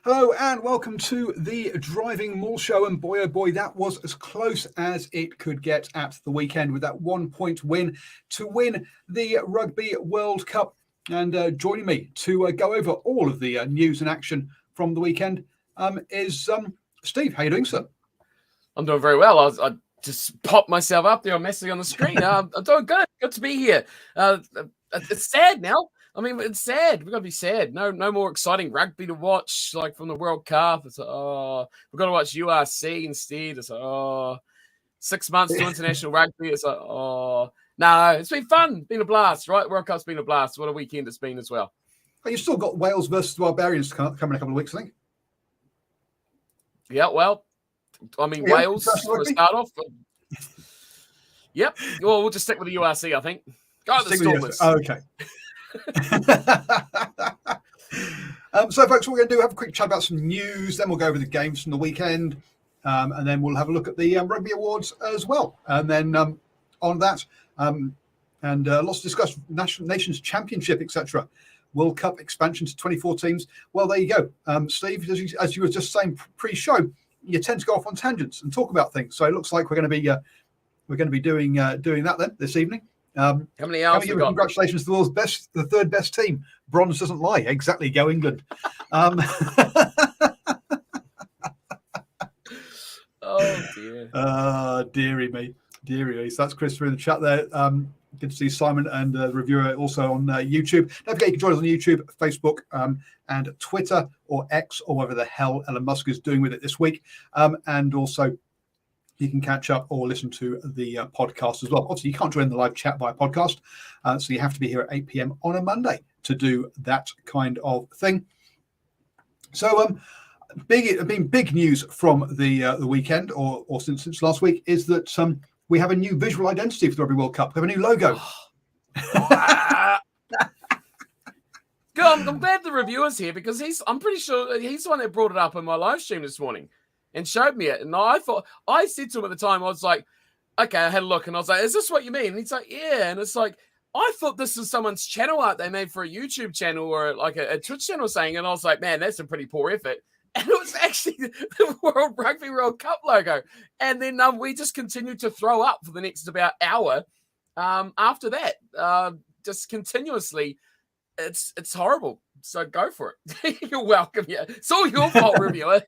Hello and welcome to the DrivingMaul show. And boy, oh boy, that was as close as it could get at the weekend with that 1-point win to win the Rugby World Cup. And joining me to go over all of the news and action from the weekend is Steve. How are you doing, sir? I'm doing very well. I just popped myself up there. I'm messing on the screen. I'm doing good. Good to be here. It's sad now. I mean, it's sad. We've got to be sad. No more exciting rugby to watch, like from the World Cup. It's like, we've got to watch URC instead. It's like, 6 months to international rugby. It's like, no, it's been fun. Been a blast, right? World Cup's been a blast. What a weekend it's been as well. Oh, you've still got Wales versus the Barbarians coming in a couple of weeks, I think. Yeah, well, I mean, yeah, Wales for a start off. Yep. Well, we'll just stick with the URC, I think. Go to the Stormers. Oh, okay. So, folks, what we're going to do, have a quick chat about some news, then we'll go over the games from the weekend, and then we'll have a look at the Rugby Awards as well. And then on that, and lots to discuss, Nations Championship, etc. World Cup expansion to 24 teams. Well, there you go. Steve, as you were just saying pre-show, you tend to go off on tangents and talk about things. So it looks like we're going to be doing that then this evening. How many hours we got? Congratulations to the world's best, the third best team. Bronze doesn't lie. Exactly. Go England. Oh dear. Dearie me. So that's Christopher in the chat there. Good to see Simon and the reviewer also on YouTube. Don't forget you can join us on YouTube, Facebook, and Twitter or X or whatever the hell Elon Musk is doing with it this week. And also you can catch up or listen to the podcast as well. Obviously, you can't join the live chat via podcast, so you have to be here at 8 p.m. on a Monday to do that kind of thing. So, big news from the weekend or since last week is that we have a new visual identity for the Rugby World Cup. We have a new logo. Good. I'm glad the reviewer's here because I'm pretty sure he's the one that brought it up in my live stream this morning and showed me it. And I said to him at the time, I was like, okay, I had a look and I was like, is this what you mean? And he's like, yeah. And it's like, I thought this was someone's channel art they made for a YouTube channel or like a Twitch channel saying, and I was like, man, that's a pretty poor effort. And it was actually the World Rugby World Cup logo. And then we just continued to throw up for the next about hour after that, just continuously. It's horrible. So go for it. You're welcome. Yeah, it's all your fault, reviewer.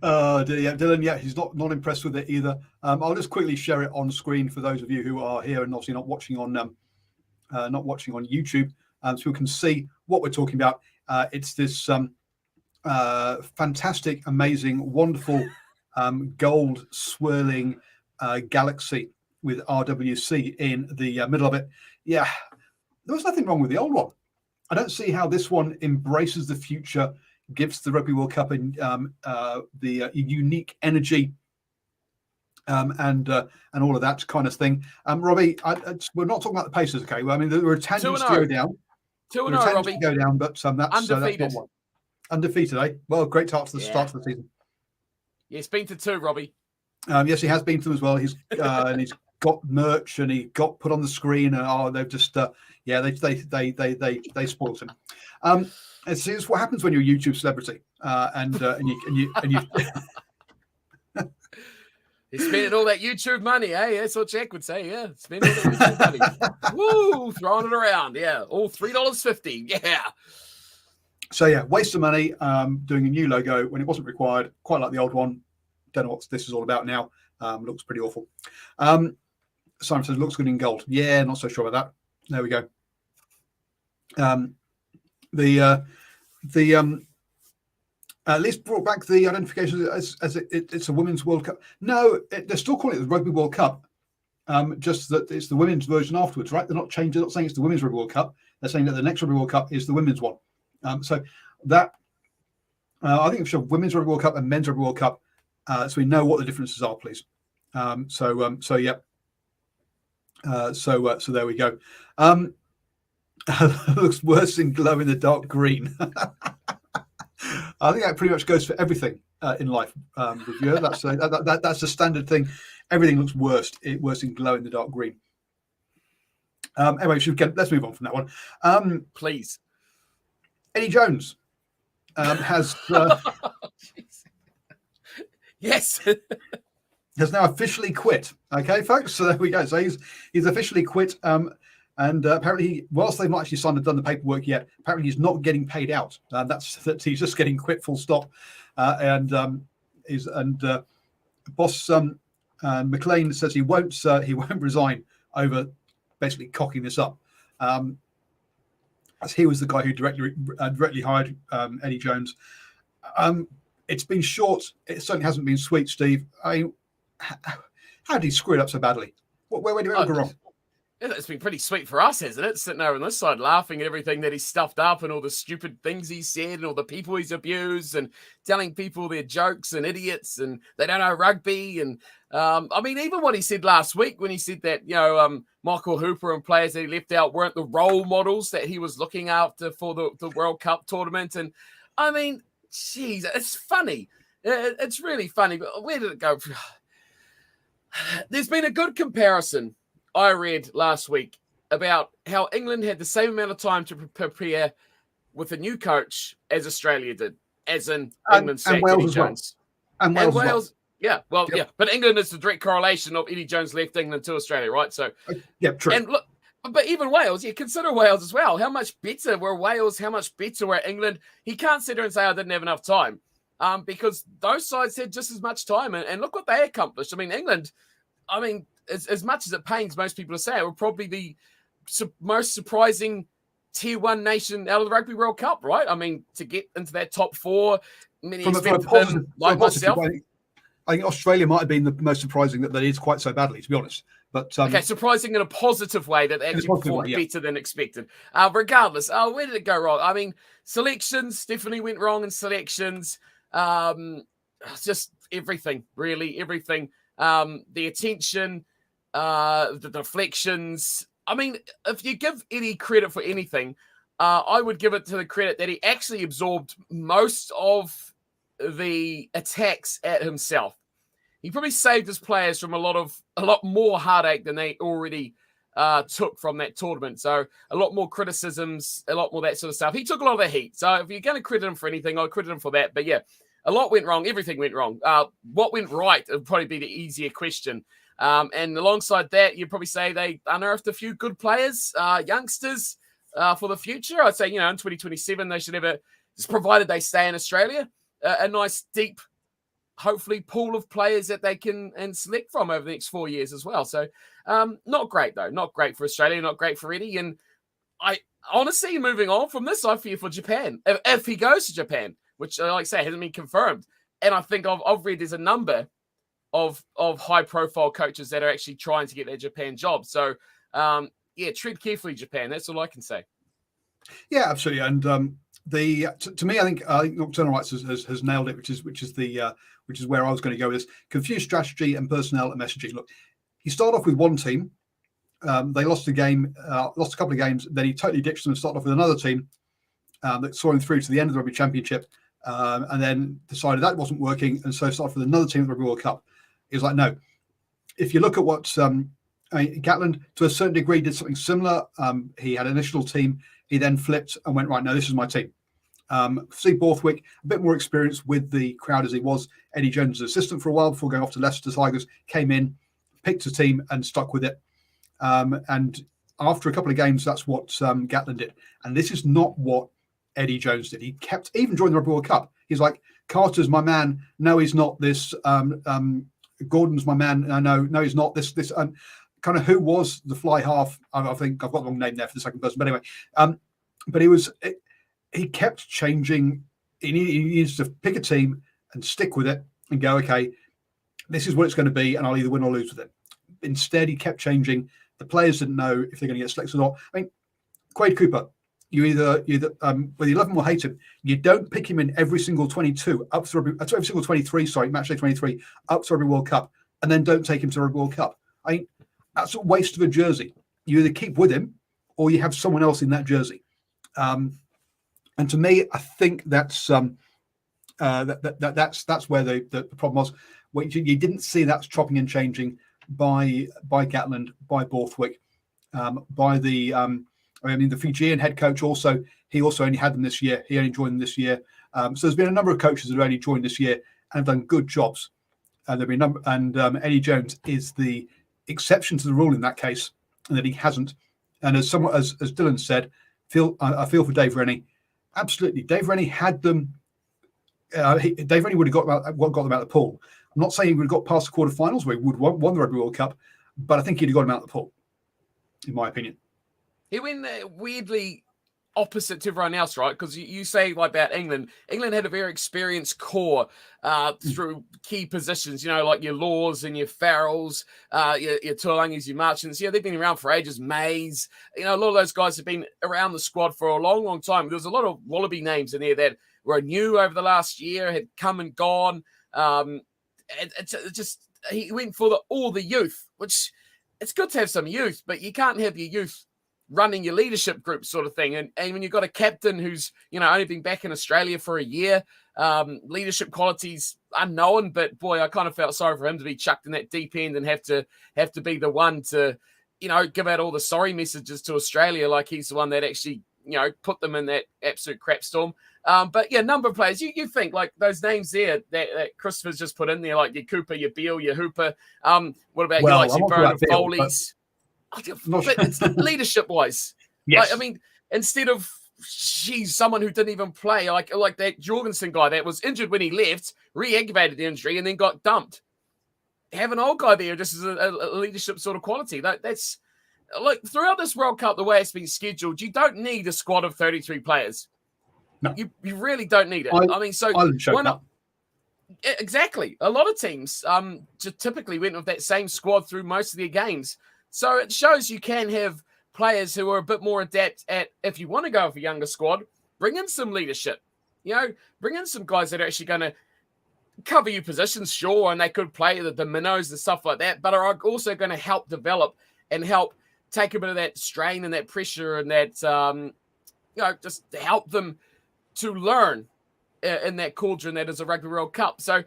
Dylan, yeah, he's not impressed with it either. I'll just quickly share it on screen for those of you who are here and obviously not watching on YouTube, so you can see what we're talking about. It's this fantastic, amazing, wonderful gold swirling galaxy with RWC in the middle of it. Yeah, there was nothing wrong with the old one. I don't see how this one embraces the future, gives the Rugby World Cup the unique energy and all of that kind of thing. Robbie, we're not talking about the Pacers, okay? Well, I mean, there were tangents to go down. 2-0, Robbie. Go down, but that's undefeated. That's not one. Undefeated, eh? Well, great start to the season. Yeah, he's been to 2, Robbie. Yes, he has been to them as well. He's and he's got merch and he got put on the screen. And they've just they spoiled him. It's what happens when you're a YouTube celebrity, and you. He's spending all that YouTube money, eh? That's what Jack would say, yeah. Spending all that YouTube money. Woo! Throwing it around, yeah. All $3.50, yeah. So, yeah, waste of money doing a new logo when it wasn't required. Quite like the old one. Don't know what this is all about now. Looks pretty awful. Simon says, looks good in gold. Yeah, not so sure about that. There we go. At least brought back the identification as it's a women's World Cup. No, they're still calling it the Rugby World Cup. Just that it's the women's version afterwards, right? They're not changing. They're not saying it's the women's Rugby World Cup. They're saying that the next Rugby World Cup is the women's one. So that I think we should have women's Rugby World Cup and men's Rugby World Cup, so we know what the differences are, please. So yeah. So there we go. Looks worse in glow in the dark green. I think that pretty much goes for everything in life. Reviewer, that's a standard thing. Everything looks worse in glow in the dark green. Anyway, let's move on from that one. Please. Eddie Jones has yes. has now officially quit. Okay, folks. So there we go. So he's officially quit. And apparently, whilst they've not actually signed and done the paperwork yet, apparently he's not getting paid out. That he's just getting quit, full stop. Boss McLean says he won't resign over basically cocking this up. As he was the guy who directly hired Eddie Jones. It's been short. It certainly hasn't been sweet, Steve. How did he screw it up so badly? Where did it go wrong? It's been pretty sweet for us, hasn't it? Sitting over on this side laughing at everything that he stuffed up and all the stupid things he said and all the people he's abused and telling people they're jokes and idiots and they don't know rugby. And I mean, even what he said last week when he said that, Michael Hooper and players that he left out weren't the role models that he was looking after for the World Cup tournament. And I mean, geez, it's funny. It's really funny. But where did it go? There's been a good comparison I read last week about how England had the same amount of time to prepare with a new coach as Australia did, as in England sacked Eddie Jones. And Wales. Yeah, well, yep. Yeah. But England is the direct correlation of Eddie Jones left England to Australia, right? So, yeah, true. And look, but even Wales, consider Wales as well. How much better were Wales? How much better were England? He can't sit there and say, I didn't have enough time because those sides had just as much time. And look what they accomplished. I mean, England, as much as it pains most people to say, it would probably be most surprising tier one nation out of the Rugby World Cup, right? I mean, to get into that top four, many expected them, like myself. I think Australia might have been the most surprising that they did quite so badly, to be honest. But okay, surprising in a positive way that they actually performed better than expected. Regardless, where did it go wrong? I mean, selections definitely went wrong in selections. Just everything, really, everything. The attention, the deflections. I mean, if you give Eddie credit for anything, I would give it to the credit that he actually absorbed most of the attacks at himself. He probably saved his players from a lot more heartache than they already took from that tournament. So a lot more criticisms, a lot more that sort of stuff. He took a lot of the heat. So if you're going to credit him for anything, I'll credit him for that. But yeah, a lot went wrong. Everything went wrong. What went right would probably be the easier question. And alongside that, you'd probably say they unearthed a few good players, youngsters for the future. I'd say, in 2027, they should have just provided they stay in Australia, a nice, deep, hopefully pool of players that they can select from over the next 4 years as well. So not great, though. Not great for Australia, not great for Eddie. And I honestly, moving on from this, I fear for Japan. If he goes to Japan, which, like I say, hasn't been confirmed. And I think I've read there's a number of high-profile coaches that are actually trying to get their Japan job. So, tread carefully, Japan. That's all I can say. Yeah, absolutely. And to me, I think Nocturnal Rights has nailed it, which is where I was going to go with this. Confused strategy and personnel and messaging. Look, he started off with one team. They lost a couple of games. Then he totally ditched them and started off with another team that saw him through to the end of the Rugby Championship. And then decided that wasn't working, and so started with another team at the Rugby World Cup. He was like, no. If you look at what Gatland, to a certain degree, did something similar. He had an initial team. He then flipped and went, right, no, this is my team. Steve Borthwick, a bit more experience with the crowd as he was Eddie Jones' assistant for a while before going off to Leicester Tigers, came in, picked a team and stuck with it. And after a couple of games, that's what Gatland did. And this is not what Eddie Jones did. He kept, even during the Rugby World Cup, he's like, Carter's my man. No, he's not this. Gordon's my man. No, he's not this. Kind of who was the fly half? I think I've got the wrong name there for the second person. But anyway, but he kept changing. He needs to pick a team and stick with it and go, okay, this is what it's going to be, and I'll either win or lose with it. Instead, he kept changing. The players didn't know if they're going to get selected or not. I mean, Quade Cooper, you either whether you love him or hate him, you don't pick him in every single 22 up to every single 23. Sorry, match day 23 up to Rugby World Cup, and then don't take him to Rugby World Cup. I mean, that's a waste of a jersey. You either keep with him or you have someone else in that jersey. And to me, I think that's where the problem was. You didn't see that chopping and changing by Gatland, by Borthwick, by the I mean, the Fijian head coach he also only had them this year. He only joined them this year. So there's been a number of coaches that have only joined this year and have done good jobs. And Eddie Jones is the exception to the rule in that case, and that he hasn't. And as Dylan said, I feel for Dave Rennie. Absolutely, Dave Rennie had them. Dave Rennie would have got them out of the pool. I'm not saying he would have got past the quarterfinals where he would have won the Rugby World Cup, but I think he'd have got them out of the pool, in my opinion. He went weirdly opposite to everyone else, right? Because you say like about England. England had a very experienced core through key positions, like your Laws and your Farrells, your Tuolangis, your Marchants. Yeah, they've been around for ages. Mays, a lot of those guys have been around the squad for a long, long time. There was a lot of Wallaby names in there that were new over the last year, had come and gone. He went for all the youth, which it's good to have some youth, but you can't have your youth running your leadership group sort of thing. And when you've got a captain who's, only been back in Australia for a year, leadership qualities unknown, but boy, I kind of felt sorry for him to be chucked in that deep end and have to be the one to, give out all the sorry messages to Australia. Like he's the one that actually, put them in that absolute crap storm. But yeah, number of players, you think like those names there that Christopher's just put in there, like your Cooper, your Beale, your Hooper. What about your Byrne and Foley's? But it's leadership-wise. Yes. Like, instead of someone who didn't even play, like that Jorgensen guy that was injured when he left, re-aggravated the injury, and then got dumped. Have an old guy there just as a leadership sort of quality. That's like throughout this World Cup, the way it's been scheduled, you don't need a squad of 33 players. No. You really don't need it. Why not? Exactly. A lot of teams just typically went with that same squad through most of their games. So it shows you can have players who are a bit more adept at, if you want to go with a younger squad, bring in some leadership. Bring in some guys that are actually going to cover your positions, sure, and they could play the minnows and stuff like that, but are also going to help develop and help take a bit of that strain and that pressure and that, just help them to learn in that cauldron that is a Rugby World Cup. So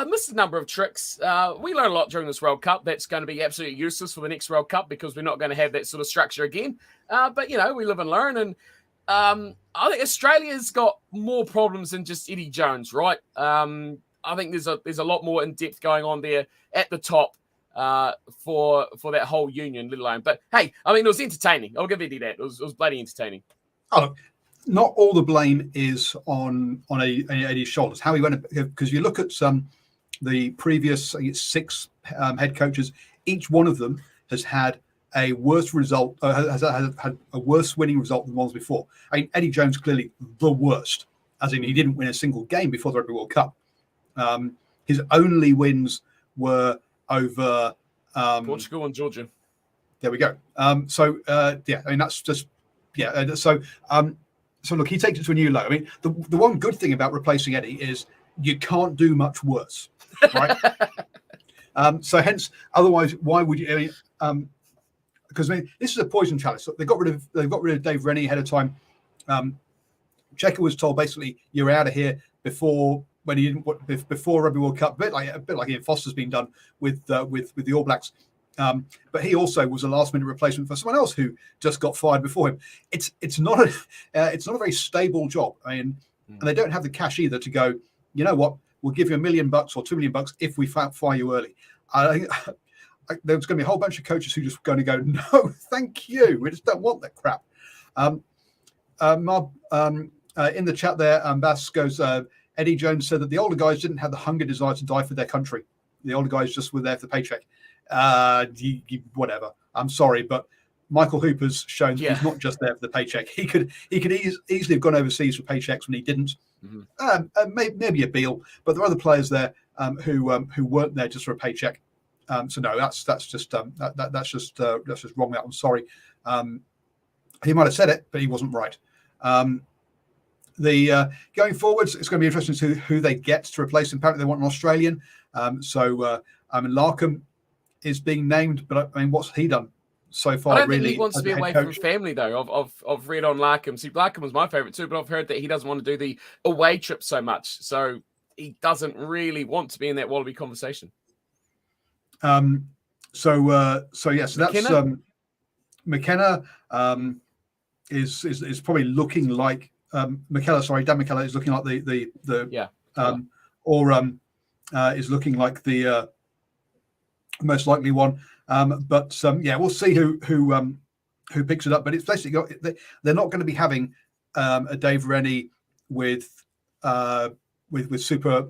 missed a number of tricks. We learned a lot during this World Cup. That's going to be absolutely useless for the next World Cup because we're not going to have that sort of structure again. But, we live and learn. And I think Australia's got more problems than just Eddie Jones, right? I think there's a lot more in depth going on there at the top for that whole union, let alone. But hey, it was entertaining. I'll give Eddie that. It was bloody entertaining. Oh, not all the blame is on Eddie's shoulders. How he went, because you look at the previous 6 head coaches, each one of them has had a worse result, has had a worse winning result than the ones before. Eddie Jones clearly the worst, as in he didn't win a single game before the Rugby World Cup. His only wins were over Portugal and Georgia. There we go. That's just So look, he takes it to a new low. The one good thing about replacing Eddie is you can't do much worse, right? So hence, otherwise, why would you? Because this is a poison chalice. So they've got rid of Dave Rennie ahead of time. Checker was told basically you're out of here before Rugby World Cup, a bit like Ian Foster's been done with the All Blacks. But he also was a last-minute replacement for someone else who just got fired before him. It's not a very stable job. And they don't have the cash either to go, you know what, we'll give you $1 million or $2 million if we fire you early. There's going to be a whole bunch of coaches who just going to go, no, thank you. We just don't want that crap. In the chat there, Bass goes, Eddie Jones said that the older guys didn't have the hunger desire to die for their country. The older guys just were there for the paycheck. Whatever. I'm sorry, but Michael Hooper's shown that he's not just there for the paycheck. He could easily have gone overseas for paychecks when he didn't. Maybe a Beale, but there are other players there who weren't there just for a paycheck. So no, that's just wrong. That I'm sorry. He might have said it, but he wasn't right. Going forwards, it's going to be interesting to see who they get to replace him. Apparently, they want an Australian. Larkham is being named, but what's he done so far? I don't really, think he wants to be away from family, though. I've read on Larkham. See, Larkham was my favourite too, but I've heard that he doesn't want to do the away trip so much, so he doesn't really want to be in that Wallaby conversation. So that's McKenna. is probably looking like McKellar. Sorry, Dan McKellar is looking like is looking like the most likely one. We'll see who picks it up. But it's basically they're not going to be having a Dave Rennie with super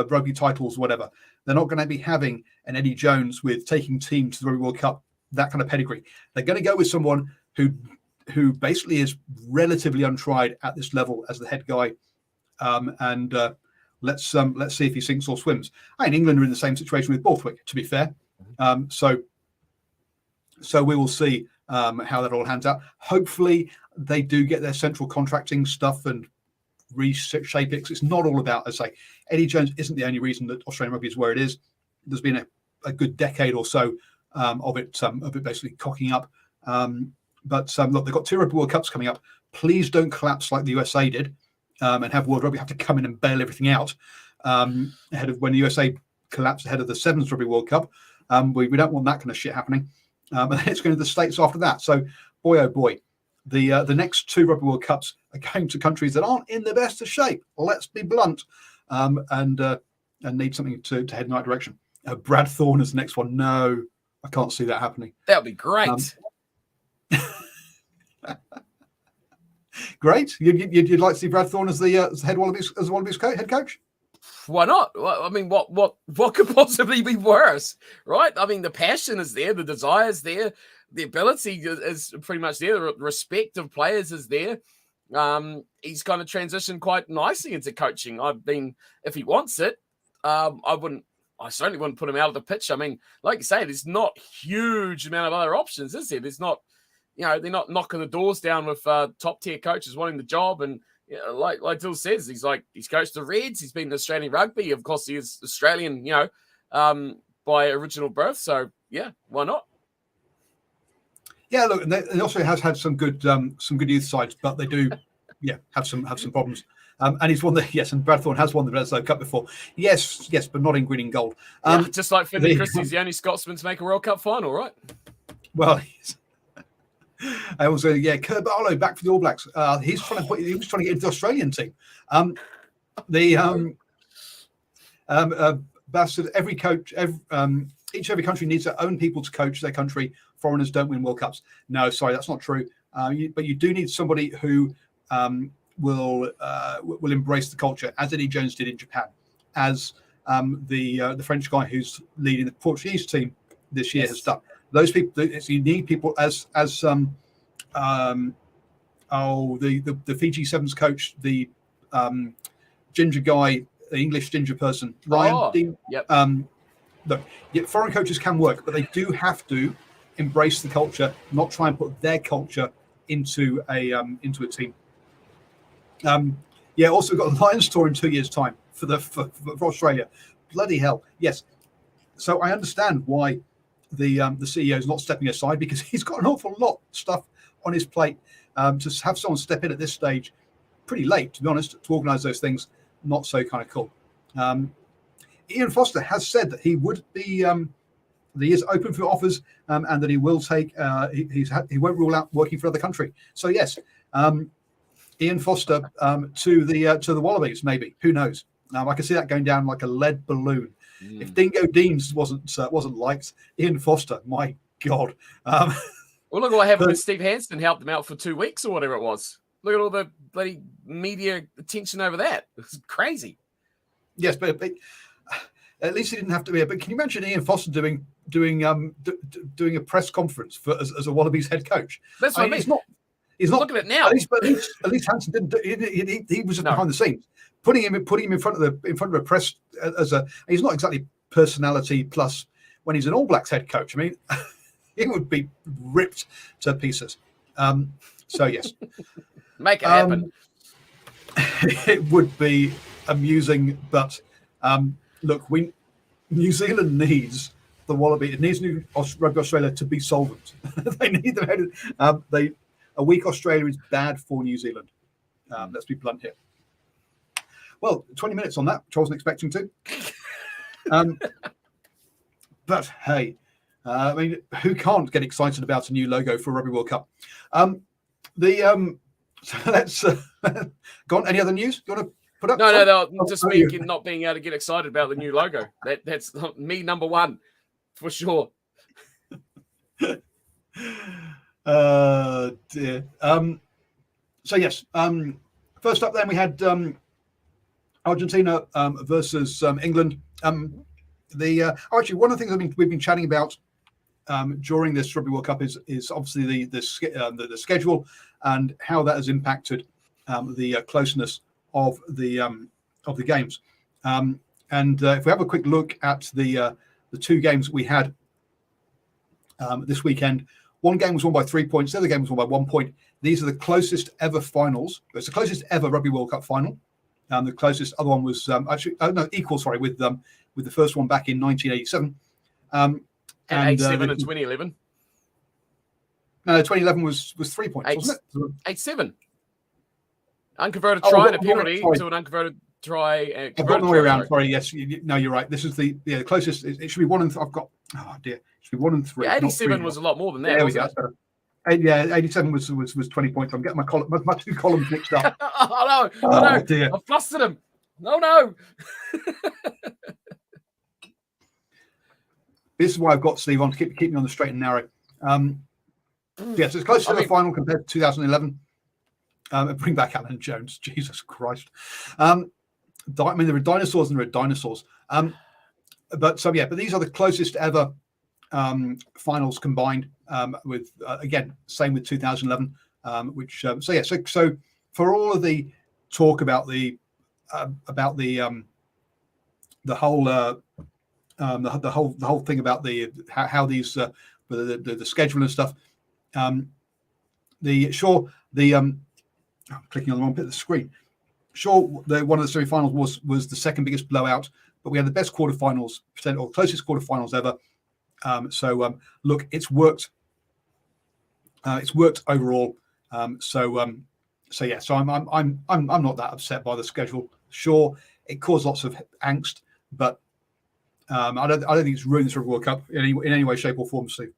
rugby titles, whatever. They're not going to be having an Eddie Jones with taking teams to the Rugby World Cup, that kind of pedigree. They're going to go with someone who basically is relatively untried at this level as the head guy, and let's see if he sinks or swims. England are in the same situation with Borthwick, to be fair. So we will see how that all hands out. Hopefully, they do get their central contracting stuff and reshape it. It's not all about, as I say, Eddie Jones isn't the only reason that Australian rugby is where it is. There's been a good decade or so of it basically cocking up. Look, they've got 2 Rugby World Cups coming up. Please don't collapse like the USA did and have World Rugby have to come in and bail everything out ahead of when the USA collapsed ahead of the 7th Rugby World Cup. We don't want that kind of shit happening. And then it's going to the States after that. So, boy, oh boy, the next 2 Rugby World Cups are going to countries that aren't in the best of shape. Let's be blunt, and need something to head in the right direction. Brad Thorne is the next one. No, I can't see that happening. That would be great. Great. You'd like to see Brad Thorne as the head Wallabies head coach? Why not? I mean, what could possibly be worse, right? I mean, the passion is there, the desire is there, the ability is pretty much there, the respect of players is there. He's kind of transitioned quite nicely into coaching. If he wants it, I certainly wouldn't put him out of the pitch. I mean, like you say, there's not huge amount of other options, is there? There's not, they're not knocking the doors down with top tier coaches wanting the job. And like Dill says, he's coached the Reds. He's been in Australian rugby. Of course, he is Australian, by original birth. So yeah, why not? Yeah, look, and it also has had some good youth sides, but they do, have some problems. And he's won and Brad Thorne has won the Bledisloe Cup before. Yes, but not in green and gold. Just like Finlay Christie's the only Scotsman to make a World Cup final, right? Well, I also Kerr Barlow back for the All Blacks. He was trying to get into the Australian team. Bastard. Every coach, every country needs their own people to coach their country. Foreigners don't win World Cups. No, sorry, that's not true. But you do need somebody who will embrace the culture, as Eddie Jones did in Japan, as the French guy who's leading the Portuguese team this year has done. Those people, you need people as the Fiji Sevens coach, the ginger guy, the English ginger person, Ryan Dean. Yep. Look, foreign coaches can work, but they do have to embrace the culture, not try and put their culture into a team. Also got a Lions tour in 2 years' time for Australia. Bloody hell, yes. So I understand why the CEO is not stepping aside, because he's got an awful lot of stuff on his plate. To have someone step in at this stage, pretty late, to be honest, to organise those things, not so kind of cool. Ian Foster has said that he would be, that he is open for offers, and that he will take. He won't rule out working for another country. So yes, Ian Foster to the Wallabies, maybe. Who knows? I can see that going down like a lead balloon. If Dingo Deans wasn't liked, Ian Foster, my God. Well, look at what happened when Steve Hansen helped them out for 2 weeks or whatever it was. Look at all the bloody media attention over that. It's crazy. Yes, but at least he didn't have to be. But can you imagine Ian Foster doing a press conference as a Wallabies head coach? That's what I mean. He's not. Look at it now. At least Hansen didn't. He was just behind the scenes, putting him in front of a press as a. He's not exactly personality plus when he's an All Blacks head coach. I mean, he would be ripped to pieces. So yes, make it happen. It would be amusing, but look, New Zealand needs the Wallaby. It needs Rugby Australia to be solvent. They need them. A weak Australia is bad for New Zealand. Let's be blunt here. Well, 20 minutes on that, which I wasn't expecting to. But hey, I mean, who can't get excited about a new logo for Rugby World Cup? So let's go on. Any other news you want to put up? No, just me not being able to get excited about the new logo. That's me number one for sure. Dear. So yes. First up, then we had Argentina versus England. Actually, one of the things we've been chatting about during this Rugby World Cup is obviously the schedule and how that has impacted the closeness of the games. And if we have a quick look at the two games we had this weekend, one game was won by 3 points, the other game was won by 1 point. These are the closest ever finals. It's the closest ever Rugby World Cup final. The closest other one was equal. Sorry, with the first one back in 1987. And 87 and 2011. No, 2011 was 3 points, wasn't it? 8-7. Unconverted try and a penalty to an unconverted try. I've got the way around. Sorry, yes. No, you're right. This is the closest. It should be 1 and. I've got. Oh dear. It should be 1 and 3. Yeah, 87 was a lot more than that. There we go. 87 was 20 points. I'm getting my two columns mixed up. I know. Dear. I flustered him. No. This is why I've got Steve on to keep me on the straight and narrow. Yes, it's close to the final compared to 2011. Bring back Alan Jones. Jesus Christ. I mean, there are dinosaurs and there are dinosaurs. But these are the closest ever finals combined. With again, same with 2011. So for all of the talk about the whole thing about how these the schedule and stuff. I'm clicking on the wrong bit of the screen. Sure, one of the semi-finals was the second biggest blowout, but we had the best quarterfinals or closest quarterfinals ever. Look, it's worked. It's worked overall. So I'm not that upset by the schedule. Sure, it caused lots of angst, but I don't think it's ruined this World Cup in any way, shape, or form, Steve.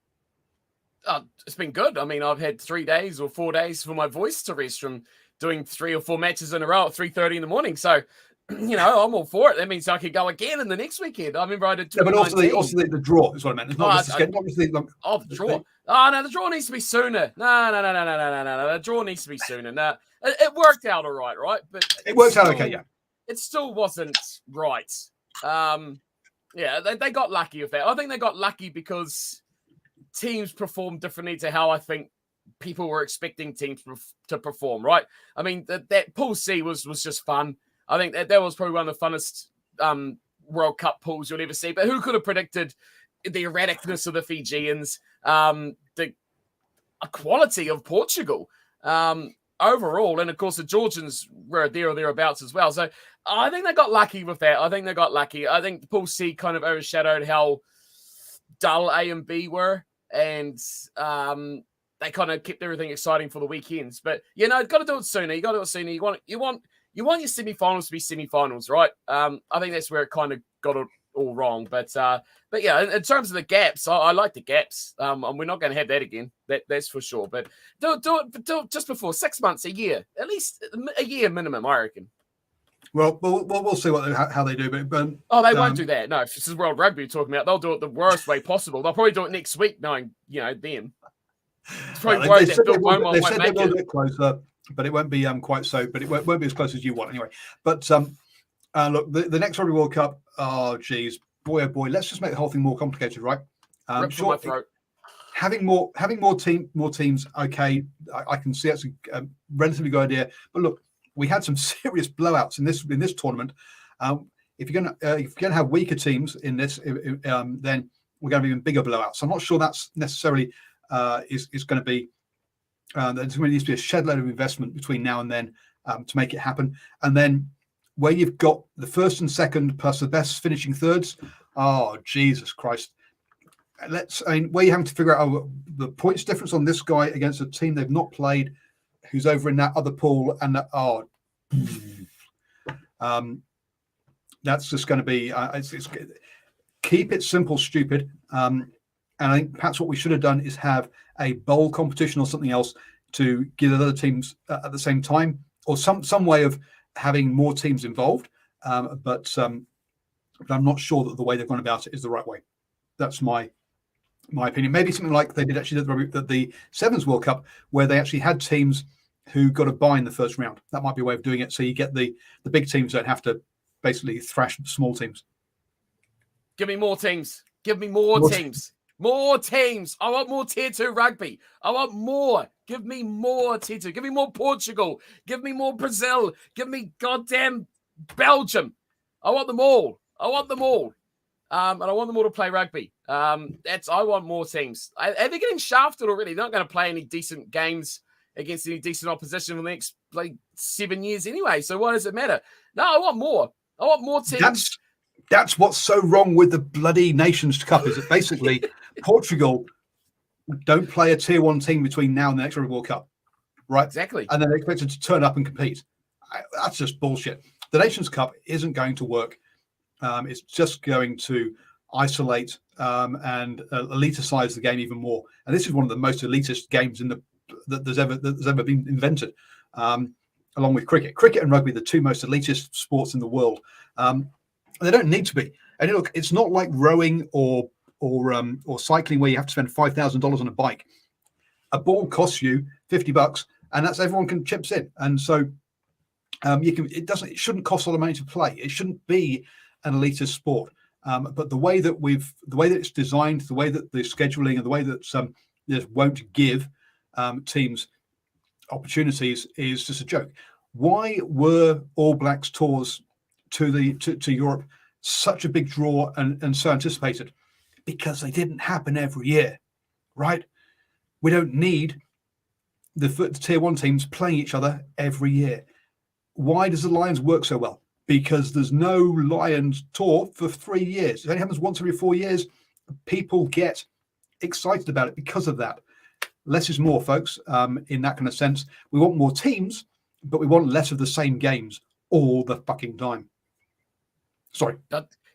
It's been good. I mean, I've had 3 days or 4 days for my voice to rest from doing 3 or 4 matches in a row at 3:30 in the morning. So, I'm all for it. That means I could go again in the next weekend. I remember I did 2019. But also the draw is what I meant. It's not just the draw. Oh, no, the draw needs to be sooner. No. The draw needs to be sooner. No, it worked out all right? But it worked out okay, yeah. It still wasn't right. They got lucky with that. I think they got lucky because teams performed differently to how I think people were expecting teams to perform, right? I mean, that Pool C was just fun. I think that was probably one of the funnest World Cup pools you'll ever see. But who could have predicted the erraticness of the Fijians, the quality of Portugal overall? And, of course, the Georgians were there or thereabouts as well. So I think they got lucky with that. I think Pool C kind of overshadowed how dull A and B were. And they kind of kept everything exciting for the weekends. But, got to do it sooner. You got to do it sooner. You want your semi-finals to be semi-finals, right? I think that's where it kind of got it all wrong. But yeah, in terms of the gaps, I like the gaps. And we're not going to have that again. That's for sure. But do it just before 6 months, a year, at least a year minimum, I reckon. Well, we'll see how they do. But they won't do that. No, if this is World Rugby you're talking about, they'll do it the worst way possible. They'll probably do it next week, knowing them. It's probably worried that Bill Beaumont won't make it. A bit closer, but it won't be quite so. But it won't be as close as you want anyway. But look, the next Rugby World Cup. Oh, geez, boy, oh boy. Let's just make the whole thing more complicated, right? Rip from my throat. Having more teams. Okay, I can see that's a relatively good idea. But look, we had some serious blowouts in this tournament. If you're gonna have weaker teams in this, then we're going to be even bigger blowouts. I'm not sure that's necessarily is going to be. There's going to need to be a shed load of investment between now and then to make it happen. And then where you've got the first and second plus the best finishing thirds, oh Jesus Christ! Where you're having to figure out the points difference on this guy against a team they've not played, who's over in that other pool, and that's just going to be. Keep it simple, stupid. And I think perhaps what we should have done is have a bowl competition or something else to give other teams at the same time, or some way of having more teams involved. But I'm not sure that the way they've gone about it is the right way. That's my opinion. Maybe something like they did actually at the Sevens World Cup, where they actually had teams who got a bye in the first round. That might be a way of doing it. So you get the big teams don't have to basically thrash small teams. Give me more teams. Give me more teams. More teams. I want more tier 2 rugby. I want more. Give me more tier 2. Give me more Portugal. Give me more Brazil. Give me goddamn Belgium. I want them all. I want them all. And I want them all to play rugby. I want more teams. They're getting shafted already. They're not going to play any decent games against any decent opposition for the next 7 years anyway. So why does it matter? No, I want more. I want more teams. That's what's so wrong with the bloody Nations Cup, is that basically Portugal don't play a tier 1 team between now and the next Rugby World Cup, right? Exactly. And then they're expected to turn up and compete. That's just bullshit. The Nations Cup isn't going to work. It's just going to isolate and eliticize the game even more. And this is one of the most elitist games that there's ever been invented, along with cricket. Cricket and rugby, the two most elitist sports in the world. They don't need to be. And look, it's not like rowing or cycling where you have to spend $5,000 on a bike. A ball costs you $50, and that's everyone can chips in. And so it shouldn't cost a lot of money to play. It shouldn't be an elitist sport. But the way that it's designed, the way that the scheduling, and the way that this won't give teams opportunities is just a joke. Why were All Blacks tours to Europe such a big draw and so anticipated? Because they didn't happen every year, right? We don't need the tier 1 teams playing each other every year. Why does the Lions work so well? Because there's no Lions tour for 3 years. It only happens once every 4 years. People get excited about it because of that. Less is more, folks, in that kind of sense. We want more teams, but we want less of the same games all the fucking time. Sorry.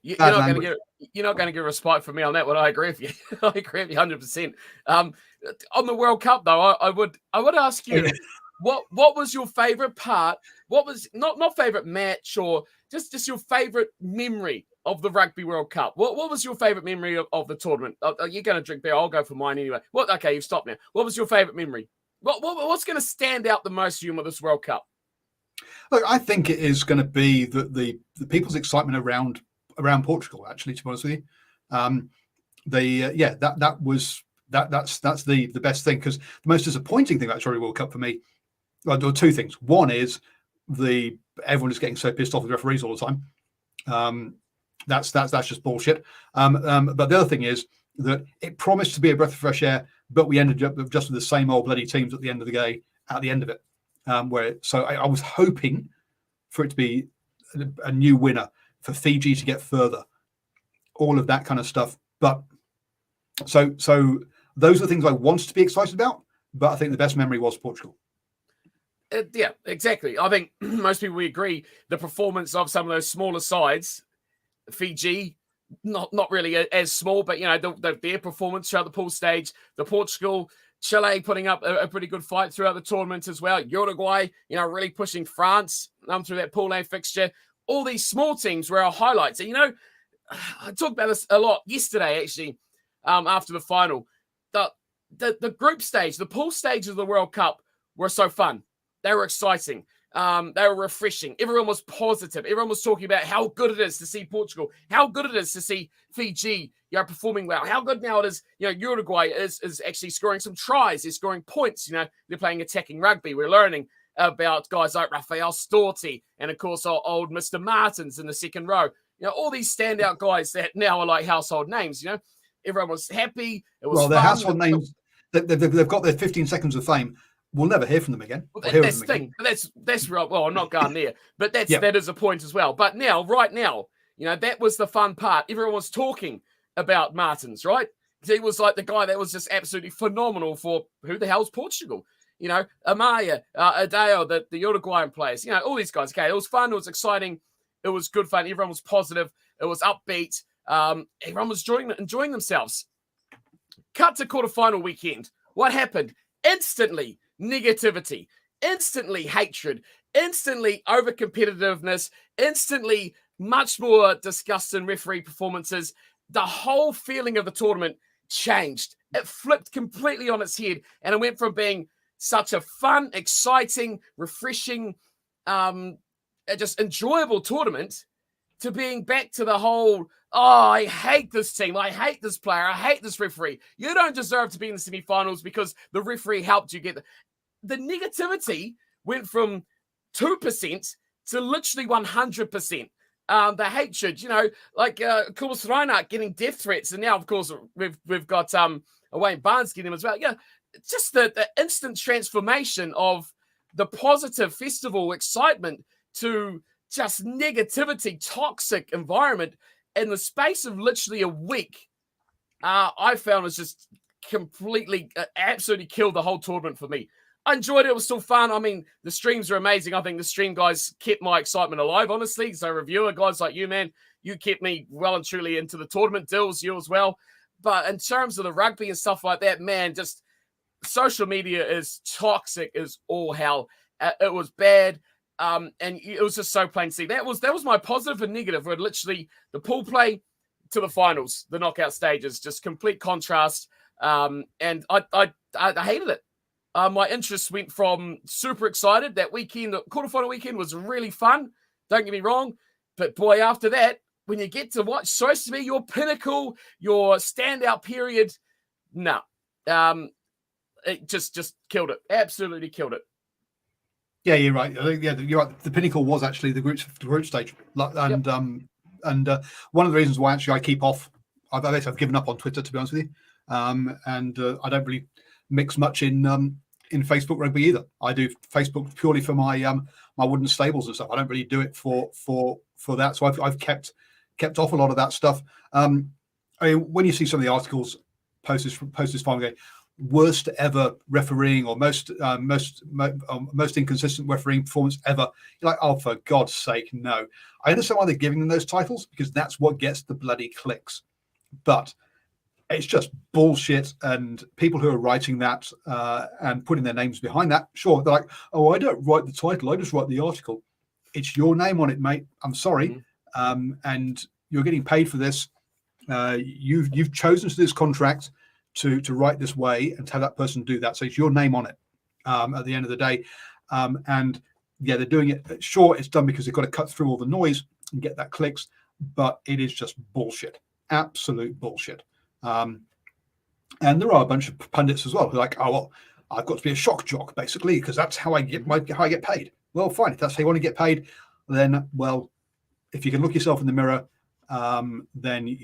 You're not going to get a respite from me on that one. I agree with you. I agree with you 100%. On the World Cup, though, I would ask you, what was your favorite part? What was not favorite match, or just your favorite memory of the Rugby World Cup? What was your favorite memory of the tournament? You're going to drink beer. I'll go for mine anyway. Okay, you've stopped now. What was your favorite memory? What's going to stand out the most for you with this World Cup? Look, I think it is going to be the people's excitement around Portugal. Actually, to be honest with you, that's the best thing, because the most disappointing thing about the Rugby World Cup for me, well, there are two things. One is everyone is getting so pissed off with referees all the time. That's just bullshit. But the other thing is that it promised to be a breath of fresh air, but we ended up just with the same old bloody teams at the end of the day. At the end of it. I was hoping for it to be a new winner, for Fiji to get further, all of that kind of stuff. But so those are the things I wanted to be excited about. But I think the best memory was Portugal. Yeah, exactly. I think most people we agree. The performance of some of those smaller sides, Fiji, not really as small, but their performance throughout the pool stage, the Portugal. Chile putting up a pretty good fight throughout the tournament as well. Uruguay, really pushing France through that Pool A fixture. All these small teams were our highlights. And, I talked about this a lot yesterday, actually, after the final. The group stage, the pool stage of the World Cup were so fun. They were exciting. They were refreshing. Everyone was positive. Everyone was talking about how good it is to see Portugal, how good it is to see Fiji, performing well. How good now it is, Uruguay is actually scoring some tries. They're scoring points. They're playing attacking rugby. We're learning about guys like Rafael Storti and, of course, our old Mr. Martins in the second row. All these standout guys that now are like household names. Everyone was happy. It was their household names. They've got their 15 seconds of fame. We'll never hear from them again. Well, that's the thing. That's right. Well, I'm not going there, but that is a point as well. But right now, that was the fun part. Everyone was talking about Martins, right? He was like the guy that was just absolutely phenomenal for who the hell's Portugal? Amaya, Adeo, the Uruguayan players, all these guys. Okay, it was fun. It was exciting. It was good fun. Everyone was positive. It was upbeat. Everyone was enjoying themselves. Cut to quarterfinal weekend. What happened? Instantly negativity, instantly hatred, instantly over competitiveness, instantly much more disgust in referee performances. The whole feeling of the tournament changed. It flipped completely on its head, and it went from being such a fun, exciting, refreshing, just enjoyable tournament to being back to the whole, oh, I hate this team. I hate this player. I hate this referee. You don't deserve to be in the semifinals because the referee helped you get the negativity went from 2% to literally 100%. The hatred, like Kubus Reinhardt getting death threats. And now, of course, we've got Wayne Barnes getting them as well. Yeah, just the instant transformation of the positive festival excitement to just negativity, toxic environment in the space of literally a week. I found was just completely, absolutely killed the whole tournament for me. I enjoyed it. It was still fun. I mean, the streams are amazing. I think the stream guys kept my excitement alive, honestly. So reviewer guys like you, man, you kept me well and truly into the tournament. Dills, you as well. But in terms of the rugby and stuff like that, man, just social media is toxic as all hell. It was bad. And it was just so plain to see. That was my positive and negative. Where literally the pool play to the finals, the knockout stages, just complete contrast. And I hated it. My interest went from super excited. That weekend, the quarterfinal weekend was really fun. Don't get me wrong. But boy, after that, when you get to what's supposed to be your pinnacle, your standout period, no. It just killed it. Absolutely killed it. Yeah, you're right. I think you're right. The pinnacle was actually the group stage, and one of the reasons why actually I keep off. I've given up on Twitter, to be honest with you, and I don't really mix much in Facebook rugby either. I do Facebook purely for my my wooden stables and stuff. I don't really do it for that. So I've kept off a lot of that stuff. I mean, when you see some of the articles posted this final game, worst ever refereeing or most inconsistent refereeing performance ever, you're like, oh, for God's sake, no. I understand why they're giving them those titles, because that's what gets the bloody clicks, but it's just bullshit. And people who are writing that and putting their names behind that, sure, they're like, oh, I don't write the title, I just write the article. It's your name on it, mate. I'm sorry. And you're getting paid for this. You've chosen to do this contract to write this way and to have that person do that. So it's your name on it at the end of the day. And yeah, they're doing it. Sure, it's done because they've got to cut through all the noise and get that clicks, but it is just bullshit. Absolute bullshit. And there are a bunch of pundits as well who are like, oh, well, I've got to be a shock jock, basically, because that's how I get paid. Well, fine. If that's how you want to get paid, then, well, if you can look yourself in the mirror, then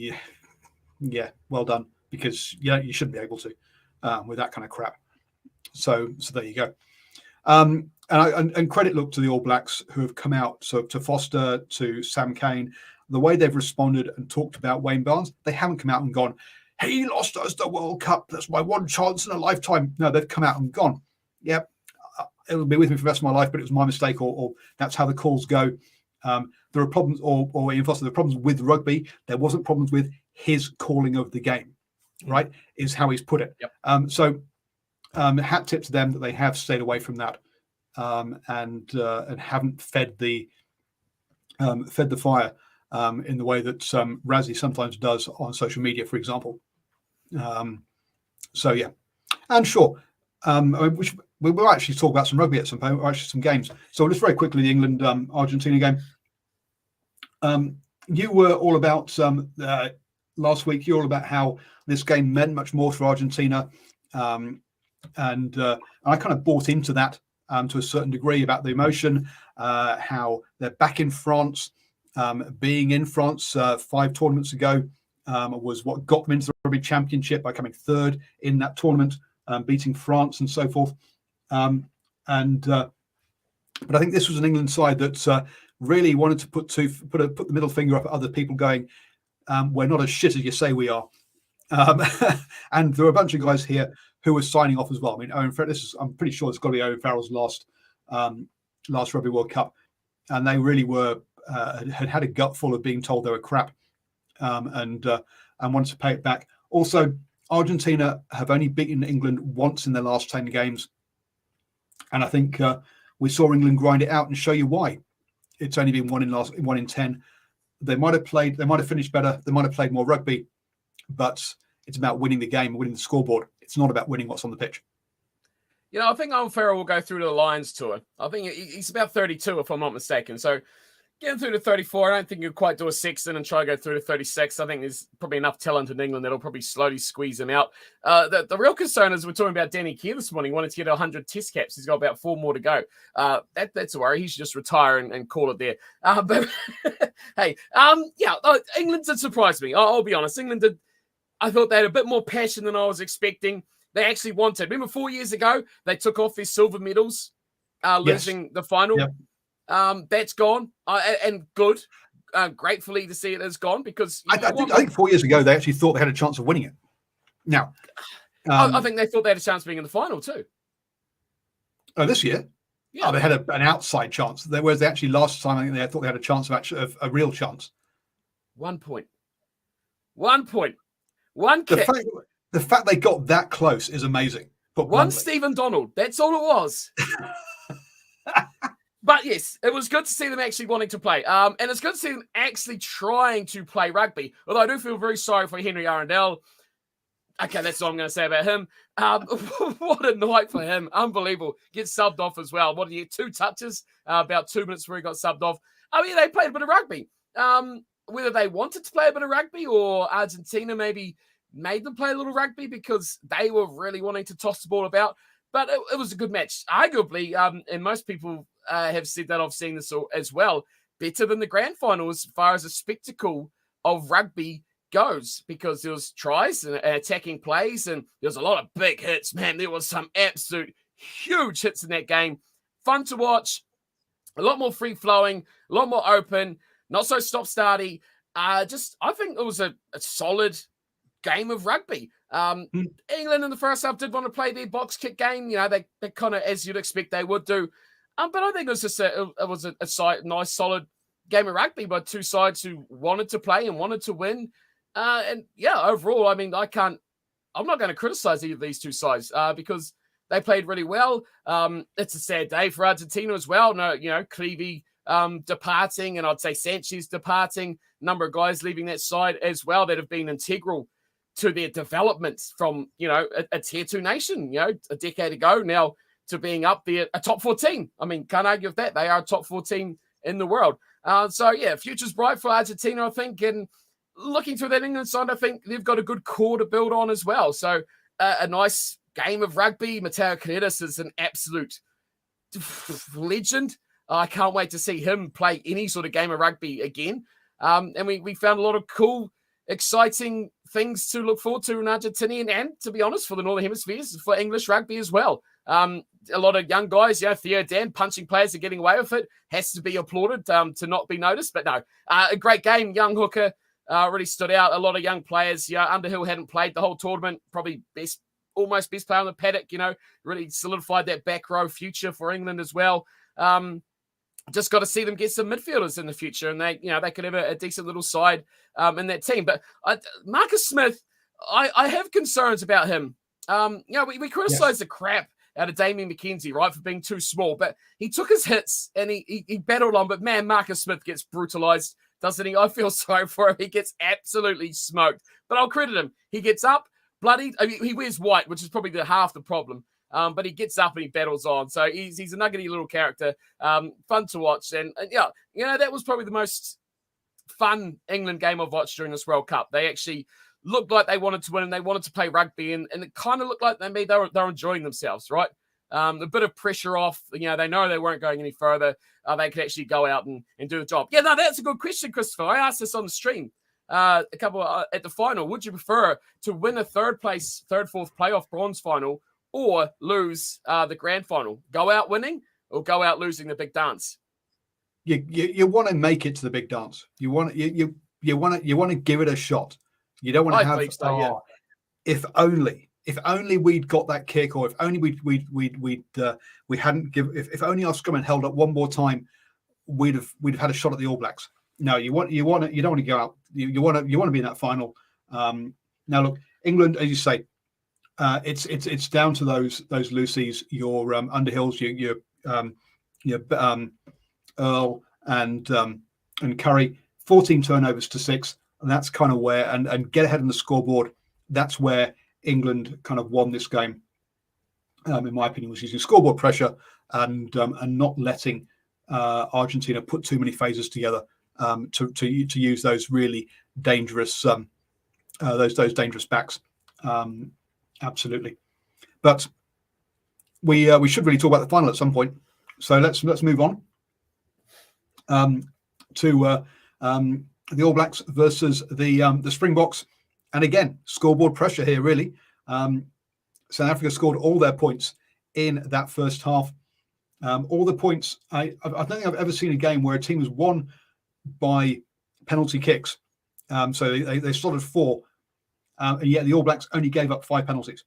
yeah, well done. Because you shouldn't be able to with that kind of crap. So there you go. And credit look to the All Blacks who have come out. So to Foster, to Sam Cane, the way they've responded and talked about Wayne Barnes, they haven't come out and gone, he lost us the World Cup. That's my one chance in a lifetime. No, they've come out and gone, yep, it'll be with me for the rest of my life, but it was my mistake, or that's how the calls go. There are problems, or Ian Foster, there are problems with rugby. There wasn't problems with his calling of the game. Right, is how he's put it. Yep. So hat tip to them that they have stayed away from that and haven't fed the fire in the way that Razzie sometimes does on social media, for example. So yeah, and sure, which we will actually talk about some rugby at some point, or actually some games. So just very quickly, the England Argentina game. You were all about last week. You're all about how this game meant much more for Argentina, and I kind of bought into that to a certain degree about the emotion, how they're back in France. Being in France 5 tournaments ago was what got them into the Rugby Championship by coming third in that tournament, beating France and so forth. But I think this was an England side that really wanted to put the middle finger up at other people, going, we're not as shit as you say we are. And there are a bunch of guys here who were signing off as well. I mean, Owen Farrell, I'm pretty sure it's got to be Owen Farrell's last Rugby World Cup, and they really were had a gut full of being told they were crap, and wanted to pay it back. Also, Argentina have only beaten England once in their last 10 games. And I think we saw England grind it out and show you why. It's only been one in 10. They might have finished better. They might have played more rugby, but it's about winning the game, winning the scoreboard. It's not about winning what's on the pitch. I think Owen Farrell will go through to the Lions tour. I think he's about 32, if I'm not mistaken. So getting through to 34, I don't think he'll quite do a Sexton and try to go through to 36. I think there's probably enough talent in England that'll probably slowly squeeze him out. The real concern is we're talking about Danny Keir this morning. He wanted to get 100 test caps. He's got about 4 more to go. That's a worry. He should just retire and call it there. But hey, England did surprise me. I'll be honest. England did. I thought they had a bit more passion than I was expecting. They actually wanted. Remember 4 years ago, they took off their silver medals, losing the final. Yep. That's gone, and good. Gratefully to see it has gone, because I think 4 years ago they actually thought they had a chance of winning it. Now, I think they thought they had a chance of being in the final too. Oh, this year? Yeah, they had an outside chance. Whereas they actually last time I think they thought they had a chance of a real chance. 1 point. 1 point. One kick. The fact they got that close is amazing. But one Stephen Donald. That's all it was. But yes, it was good to see them actually wanting to play. And it's good to see them actually trying to play rugby. Although I do feel very sorry for Henry Arundel. Okay, that's all I'm going to say about him. What a night for him. Unbelievable. Gets subbed off as well. What did he get? 2 touches? About 2 minutes where he got subbed off. I mean, they played a bit of rugby. Whether they wanted to play a bit of rugby or Argentina maybe made them play a little rugby because they were really wanting to toss the ball about. But it was a good match. Arguably, and most people have said that, I've seen this as well, better than the grand final as far as a spectacle of rugby goes, because there was tries and attacking plays, and there was a lot of big hits. Man, there was some absolute huge hits in that game. Fun to watch, a lot more free-flowing, a lot more open, not so stop-starty. I think it was a solid game of rugby. England in the first half did want to play their box kick game. They kind of, as you'd expect, they would do. But I think it was just a nice, solid game of rugby by two sides who wanted to play and wanted to win. And yeah, overall, I mean, I'm not going to criticize either of these two sides because they played really well. It's a sad day for Argentina as well. Clevey departing, and I'd say Sanchez departing. Number of guys leaving that side as well that have been integral to their development from, a tier 2 nation, a decade ago now to being up there, a top 14. I mean, can't argue with that. They are a top 14 in the world. So yeah, future's bright for Argentina, I think. And looking through that England side, I think they've got a good core to build on as well. So a nice game of rugby. Mateo Carreras is an absolute legend. I can't wait to see him play any sort of game of rugby again. And we found a lot of cool, exciting things to look forward to in Argentinian and, to be honest, for the Northern Hemispheres, for English rugby as well. A lot of young guys, Theo Dan, punching players are getting away with it. Has to be applauded to not be noticed. But no, a great game. Young hooker really stood out. A lot of young players. Underhill hadn't played the whole tournament. Probably almost best player on the paddock. Really solidified that back row future for England as well. Just got to see them get some midfielders in the future, and they could have a decent little side in that team. But Marcus Smith, I have concerns about him. We criticized the crap out of Damien McKenzie, right, for being too small, but he took his hits and he battled on. But man, Marcus Smith gets brutalized, doesn't he? I feel sorry for him. He gets absolutely smoked, but I'll credit him. He gets up, bloodied. I mean, he wears white, which is probably half the problem. But he gets up and he battles on. So he's a nuggety little character. Fun to watch. And that was probably the most fun England game I've watched during this World Cup. They actually looked like they wanted to win and they wanted to play rugby. And it kind of looked like they're enjoying themselves, right? A bit of pressure off. They know they weren't going any further. They could actually go out and do the job. Yeah, no, that's a good question, Christopher. I asked this on the stream. A couple at the final. Would you prefer to win a third, fourth playoff bronze final, or lose the grand final? Go out winning or go out losing the big dance? You want to make it to the big dance. You want to give it a shot. You don't want to have. So, yeah. If only we'd got that kick, or if only we hadn't give. If only our scrum had held up one more time, we'd have had a shot at the All Blacks. No, you don't want to go out. You want to be in that final. Now look, England, as you say, it's down to those loosies, your Underhills, your Earl and Curry, 14 turnovers to 6, and that's kind of where and get ahead on the scoreboard. That's where England kind of won this game, in my opinion, was using scoreboard pressure and not letting Argentina put too many phases together to use those really dangerous those dangerous backs. Absolutely, but we should really talk about the final at some point. So let's move on to the All Blacks versus the Springboks, and again scoreboard pressure here. Really, South Africa scored all their points in that first half. All the points. I don't think I've ever seen a game where a team has won by penalty kicks. So they slotted 4, and yet the All Blacks only gave up 5 penalties.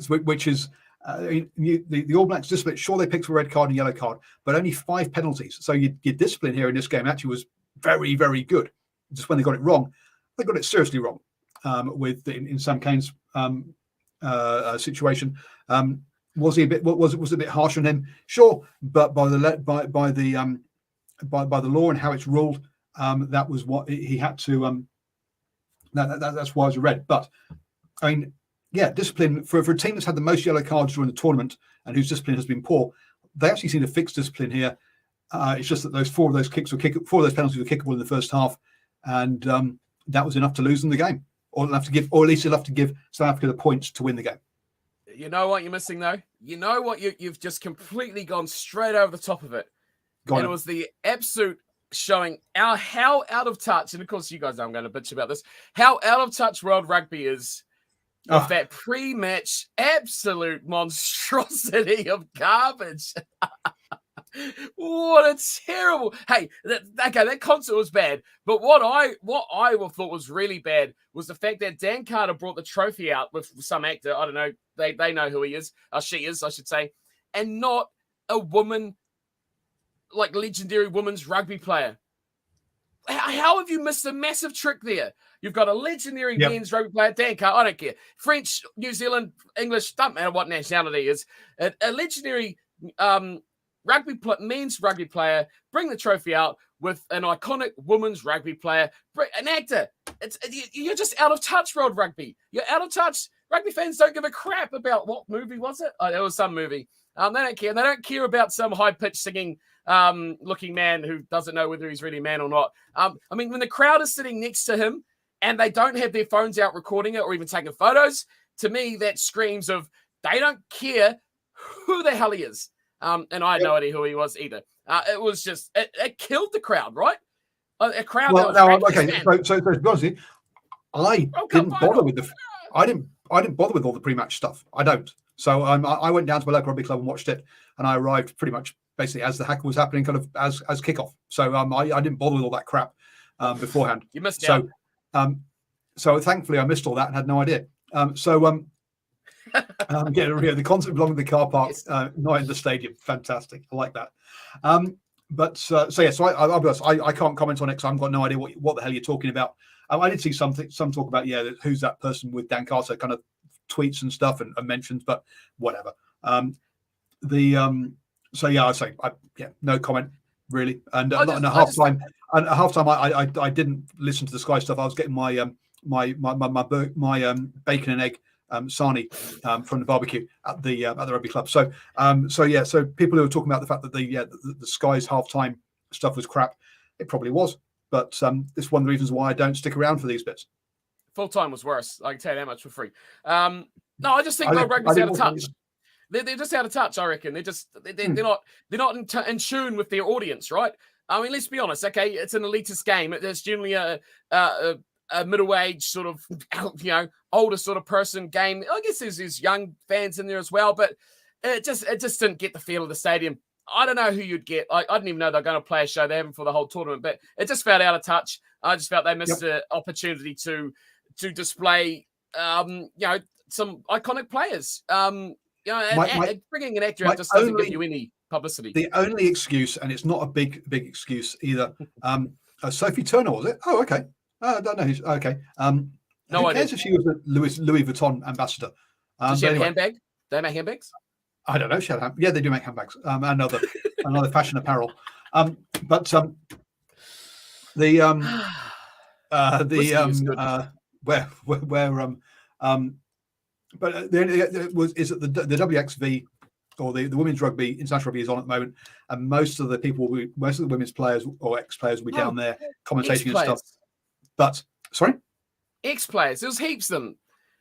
Which is the All Blacks discipline. Sure, they picked for a red card and yellow card, but only 5 penalties. So your discipline here in this game actually was very, very good. Just when they got it wrong, they got it seriously wrong. In Sam Cane's situation, was he a bit? Was it a bit harsh on him? Sure, but by the law and how it's ruled, that was what he had to. That's why it was a red. But I mean, yeah, discipline for a team that's had the most yellow cards during the tournament and whose discipline has been poor, they actually seem to fix discipline here. It's just that 4 of those penalties were kickable in the first half, and that was enough to lose them the game, or at least enough to give South Africa the points to win the game. You know what you're missing, though? You know what? You've just completely gone straight over the top of it. It was the absolute showing how out of touch, and of course you guys know I'm going to bitch about this, how out of touch World Rugby is with that pre-match absolute monstrosity of garbage. What a terrible... Hey, that concert was bad, but what I thought was really bad was the fact that Dan Carter brought the trophy out with some actor, I don't know, they know who he is, she is, I should say, and not a woman, like legendary women's rugby player. How have you missed a massive trick there? You've got a legendary men's rugby player, Dan Carter, I don't care, French, New Zealand, English, doesn't matter what nationality he is, a legendary men's rugby player, bring the trophy out with an iconic women's rugby player, an actor. You're just out of touch, World Rugby. You're out of touch. Rugby fans don't give a crap about what movie was it? Oh, it was some movie. They don't care. They don't care about some high-pitched singing looking man who doesn't know whether he's really a man or not. I mean, when the crowd is sitting next to him and they don't have their phones out recording it or even taking photos, to me, that screams of they don't care who the hell he is. And I had no idea who he was either. It was just, it killed the crowd, right? A crowd. Well, no, okay. So to be honest with you, I didn't bother with all the pre-match stuff. I don't. So I went down to my local rugby club and watched it, and I arrived pretty much basically as the hack was happening, kind of as kickoff. So I didn't bother with all that crap beforehand. You missed out. So thankfully I missed all that and had no idea. The concert belonged to the car park, not in the stadium. Fantastic. I like that. I'll be honest, I can't comment on it because I've got no idea what the hell you're talking about. I did see some talk about, who's that person with Dan Carter kind of tweets and stuff and mentions, but whatever. No comment really. And at halftime, I didn't listen to the Sky stuff. I was getting my bacon and egg sarnie from the barbecue at the rugby club. So people who were talking about the fact that the Sky's halftime stuff was crap, it probably was. But this is one of the reasons why I don't stick around for these bits. Full time was worse. I can tell you that much for free. No, I just think rugby's out of touch. They're just out of touch. I reckon they're not in tune with their audience, right? I mean, let's be honest. Okay, it's an elitist game. There's generally a middle-aged sort of, older sort of person game. I guess there's young fans in there as well, but it just didn't get the feel of the stadium. I don't know who you'd get. I didn't even know they're going to play a show they haven't for the whole tournament, but it just felt out of touch. I just felt they missed an opportunity to display, some iconic players. Bringing an actor out just doesn't give you any publicity. The only excuse, and it's not a big excuse either. Sophie Turner, was it? Oh, okay. I don't know. Okay. No who idea. cares if she was a Louis Vuitton ambassador? Does she have Anyway, a handbag? They make handbags? I don't know. Yeah, they do make handbags. Another fashion apparel. But the Whiskey is good. but the WXV or the women's rugby, international rugby is on at the moment, and most of the women's players or ex-players will be down there commentating and stuff. But sorry, ex-players. There was heaps of them.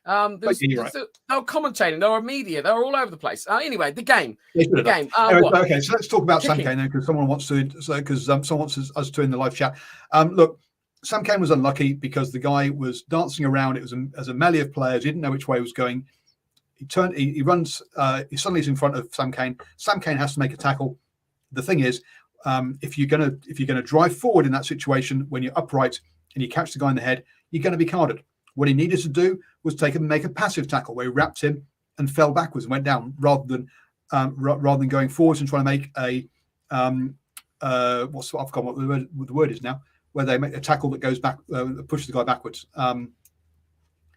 They were commentating. They were media. They were all over the place. Anyway, the game. Anyway, okay, so let's talk about Sam Cane then, because someone wants to. Someone wants us to in the live chat. Look, Sam Cane was unlucky because the guy was dancing around. It was as a melee of players. He didn't know which way he was going. He runs. He suddenly is in front of Sam Cane. Sam Cane has to make a tackle. The thing is, if you're gonna drive forward in that situation when you're upright and you catch the guy in the head, you're going to be carded. What he needed to do was make a passive tackle where he wrapped him and fell backwards and went down, rather than going forwards and trying to make a I've forgotten what the word is now, where they make a tackle that goes back, pushes the guy backwards.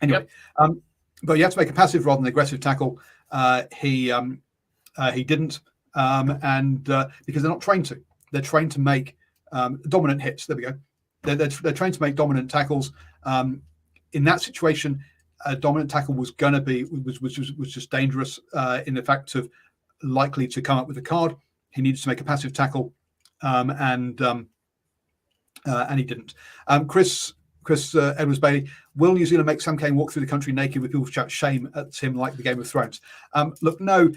Anyway, but you have to make a passive rather than an aggressive tackle. He didn't, and because they're not trained to. They're trained to make dominant hits. There we go. They're trained to make dominant tackles. In that situation, a dominant tackle was just dangerous in the fact of likely to come up with a card. He needed to make a passive tackle, and he didn't. Chris Edwards Bailey, will New Zealand make Sam Cane walk through the country naked with people shout shame at him like the Game of Thrones? Look, no,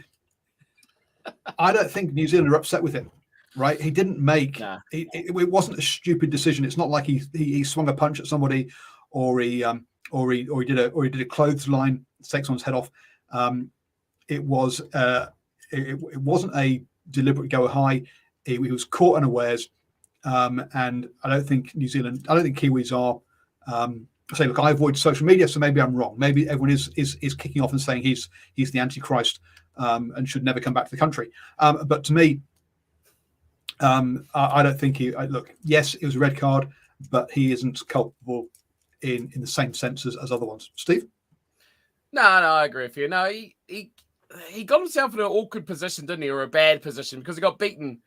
I don't think New Zealand are upset with him. Right, he didn't make. Nah. It wasn't a stupid decision. It's not like he swung a punch at somebody, or he did a clothesline, take someone's head off. It wasn't a deliberate go high. He was caught unawares, and I don't think Kiwis are. I say, look, I avoid social media, so maybe I'm wrong. Maybe everyone is kicking off and saying he's the Antichrist and should never come back to the country. But to me, I don't think look, yes, it was a red card, but he isn't culpable in the same sense as other ones. Steve? No, I agree with you. No, he got himself in an awkward position, didn't he, or a bad position, because he got beaten.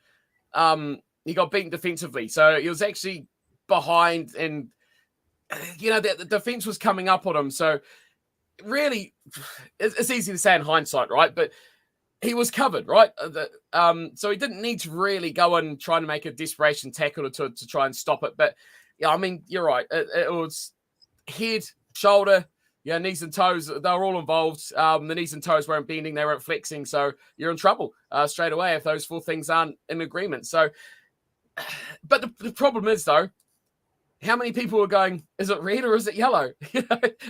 He got beaten defensively, so he was actually behind, and the defense was coming up on him. So really, it's easy to say in hindsight, right? But he was covered, right? So he didn't need to really go and try to make a desperation tackle to try and stop it. But yeah, I mean, you're right. It was head, shoulder, knees and toes. They were all involved. The knees and toes weren't bending, they weren't flexing. So you're in trouble straight away if those 4 things aren't in agreement. So, but the problem is though, how many people are going, is it red or is it yellow?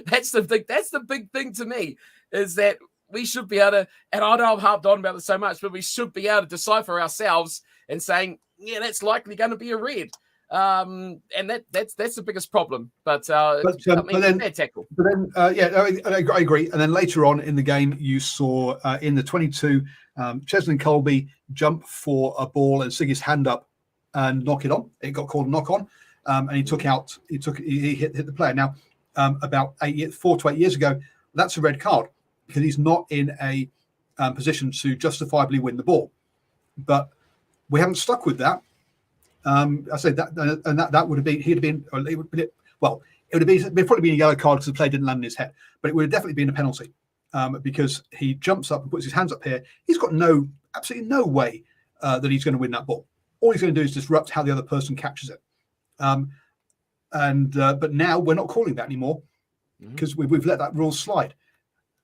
That's the thing. That's the big thing to me, is that we should be able to, and I know I've harped on about this so much, but we should be able to decipher ourselves and saying, yeah, that's likely going to be a red. And that's the biggest problem. But bad tackle. But then, I agree. And then later on in the game, you saw in the 22, Cheslin Colby jump for a ball and stick his hand up and knock it on. It got called a knock on, and he hit the player. Now, about 4 to 8 years ago, that's a red card, because he's not in a position to justifiably win the ball. But we haven't stuck with that. I say that, and that would have been, it would probably been a yellow card because the player didn't land in his head, but it would have definitely been a penalty because he jumps up and puts his hands up here. He's got absolutely no way that he's going to win that ball. All he's going to do is disrupt how the other person catches it. But now we're not calling that anymore because we've let that rule slide.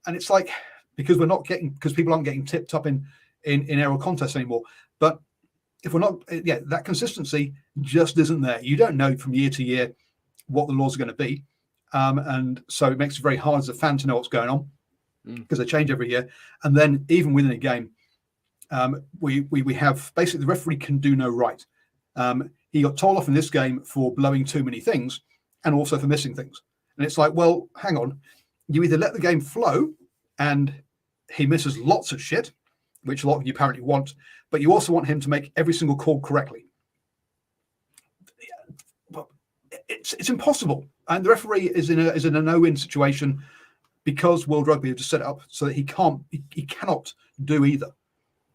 And it's like, because people aren't getting tipped up in aerial contests anymore. But if we're not, that consistency just isn't there. You don't know from year to year what the laws are going to be. And so it makes it very hard as a fan to know what's going on because they change every year. And then even within a game, we have basically the referee can do no right. He got told off in this game for blowing too many things and also for missing things. And it's like, well, hang on. You either let the game flow and he misses lots of shit, which a lot of you apparently want, but you also want him to make every single call correctly. Well, it's impossible. And the referee is in a no-win situation because World Rugby have just set it up so that he cannot do either.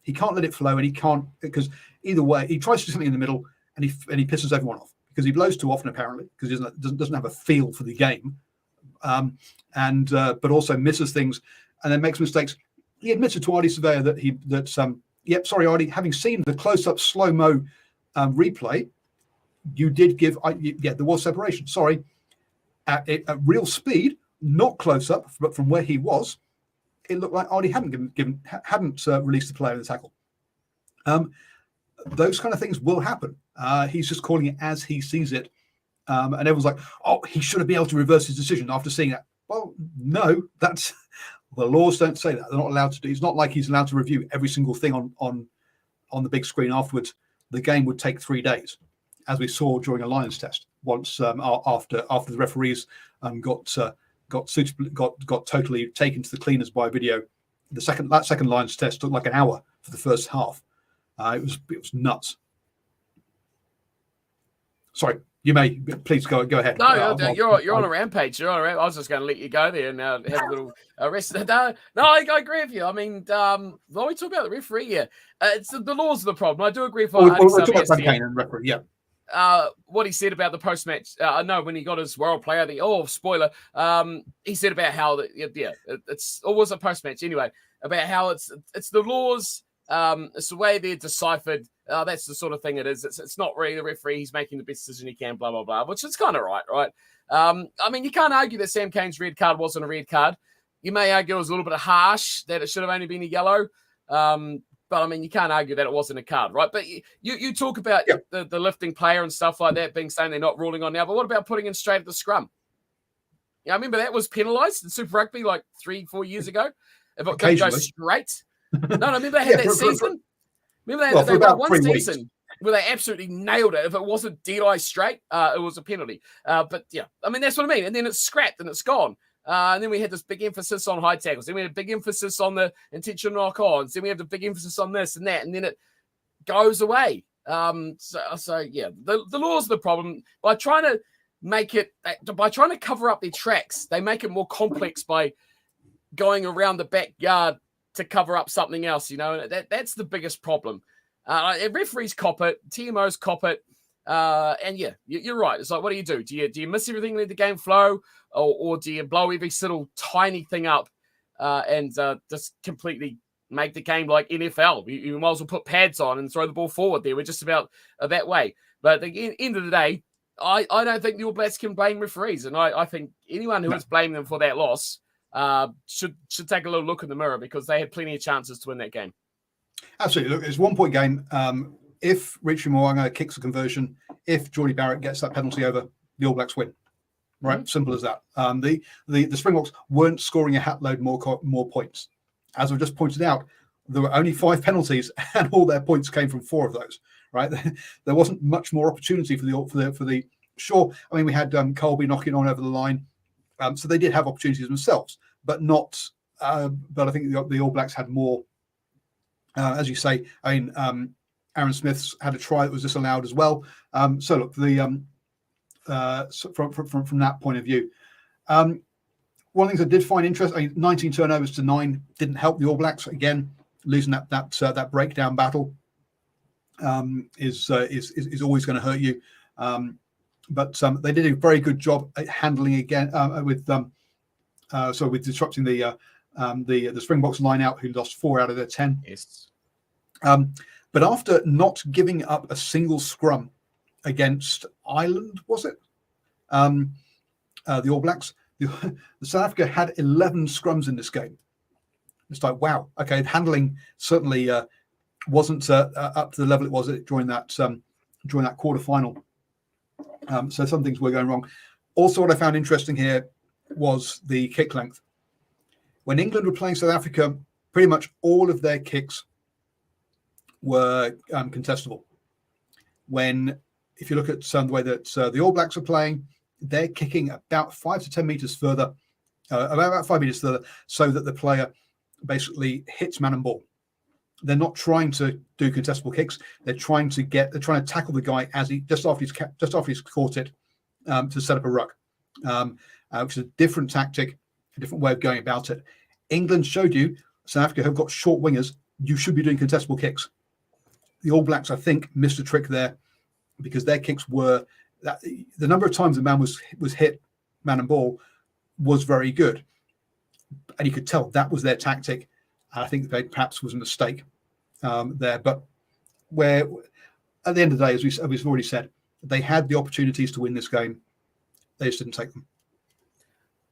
He can't let it flow, and he can't, because either way he tries to do something in the middle, and he pisses everyone off because he blows too often apparently, because he doesn't have a feel for the game, but also misses things and then makes mistakes. He admitted to Ardy Surveyor that sorry Ardy, having seen the close-up slow-mo replay, you did give there was separation. Sorry, at real speed, not close-up, but from where he was, it looked like Ardy hadn't released the player in the tackle. Those kind of things will happen. He's just calling it as he sees it, and everyone's like, "Oh, he should have been able to reverse his decision after seeing that." Well, no, that's the laws don't say that. They're not allowed to do. It's not like he's allowed to review every single thing on the big screen afterwards. The game would take 3 days, as we saw during a Lions test. Once after the referees got totally taken to the cleaners by video, that second Lions test took like an hour for the first half. It was nuts. Sorry, you may please go ahead. No, you're on a rampage. You're on a rampage. I was just going to let you go there and have a little rest. No, I agree with you. I mean, when we talk about the referee here, it's the laws of the problem. I do agree with we'll talk about Kane and referee. Yeah. What he said about the post-match, when he got his World Player, spoiler, he said about how it's always a post-match anyway, about how it's the laws, it's the way they're deciphered. That's the sort of thing it is. It's not really the referee. He's making the best decision he can, blah, blah, blah, which is kind of right? I mean, you can't argue that Sam Cane's red card wasn't a red card. You may argue it was a little bit harsh, that it should have only been a yellow. But I mean, you can't argue that it wasn't a card, right? But you talk about the lifting player and stuff like that saying they're not ruling on now. But what about putting in straight at the scrum? I remember that was penalised in Super Rugby like 3-4 years ago. If it could go straight. No, I remember they had that season. Remember they had one season where they absolutely nailed it. If it wasn't dead-eye straight, it was a penalty. But yeah, I mean, that's what I mean. And then it's scrapped and it's gone. And then we had this big emphasis on high tackles. Then we had a big emphasis on the intentional knock-ons. Then we have the big emphasis on this and that. And then it goes away. So yeah, the laws are the problem. By trying to cover up their tracks, they make it more complex by going around the backyard to cover up something else, and that's the biggest problem. Referees cop it, TMOs cop it, and yeah, you're right. It's like, what do you do? Do you miss everything, let the game flow, or do you blow every little tiny thing up and just completely make the game like NFL? You might as well put pads on and throw the ball forward there. We're just about that way. But at the end of the day, I don't think the All Blacks can blame referees, and I think anyone who is blaming them for that loss should take a little look in the mirror, because they had plenty of chances to win that game. Absolutely. Look, it's a 1 point game. If Richie Mo'unga kicks a conversion, if Geordie Barrett gets that penalty over, the All Blacks win. Right? Mm-hmm. Simple as that. The Springboks weren't scoring a hatload more points. As I've just pointed out, there were only 5 penalties, and all their points came from 4 of those. Right? There wasn't much more opportunity for the. Sure, I mean, we had Colby knocking on over the line. So they did have opportunities themselves, but not. But I think the All Blacks had more, as you say. I mean, Aaron Smith's had a try that was disallowed as well. So look, from that point of view, one of the things I did find interesting: 19 turnovers to 9 didn't help the All Blacks. Again, losing that breakdown battle is always going to hurt you. But they did a very good job at handling again with disrupting the Springboks line out, who lost 4 out of their 10. Yes. But after not giving up a single scrum against Ireland, was it? The All Blacks, the South Africa had 11 scrums in this game. It's like, wow, okay, handling certainly wasn't up to the level it was during that quarter final. So some things were going wrong. Also, what I found interesting here was the kick length. When England were playing South Africa, pretty much all of their kicks were contestable. If you look at the way that the All Blacks are playing, they're kicking about 5 to 10 meters further, about 5 meters further, so that the player basically hits man and ball. They're not trying to do contestable kicks. They're trying to tackle the guy just after he's caught it to set up a ruck. which is a different tactic, a different way of going about it. England showed you, South Africa have got short wingers. You should be doing contestable kicks. The All Blacks, I think, missed a trick there because their kicks were the number of times the man was hit, man and ball, was very good, and you could tell that was their tactic. And I think that perhaps was a mistake there. But where at the end of the day, as we've already said, they had the opportunities to win this game. They just didn't take them.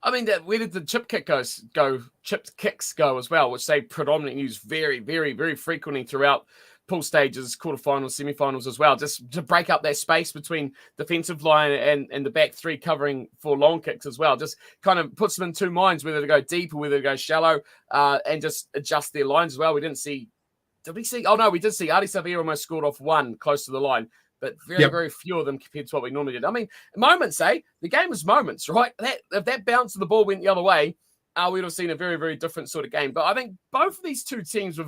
I mean, where did the chip kicks go as well, which they predominantly use very, very, very frequently throughout pool stages, quarterfinals, semifinals as well, just to break up that space between defensive line and the back three covering for long kicks as well. Just kind of puts them in two minds, whether to go deep or whether to go shallow, and just adjust their lines as well. Did we see? Oh, no, we did see Adi Savia almost scored off one close to the line, but very few of them compared to what we normally did. I mean, moments, the game was moments, right? If that bounce of the ball went the other way, we would have seen a very, very different sort of game. But I think both of these two teams were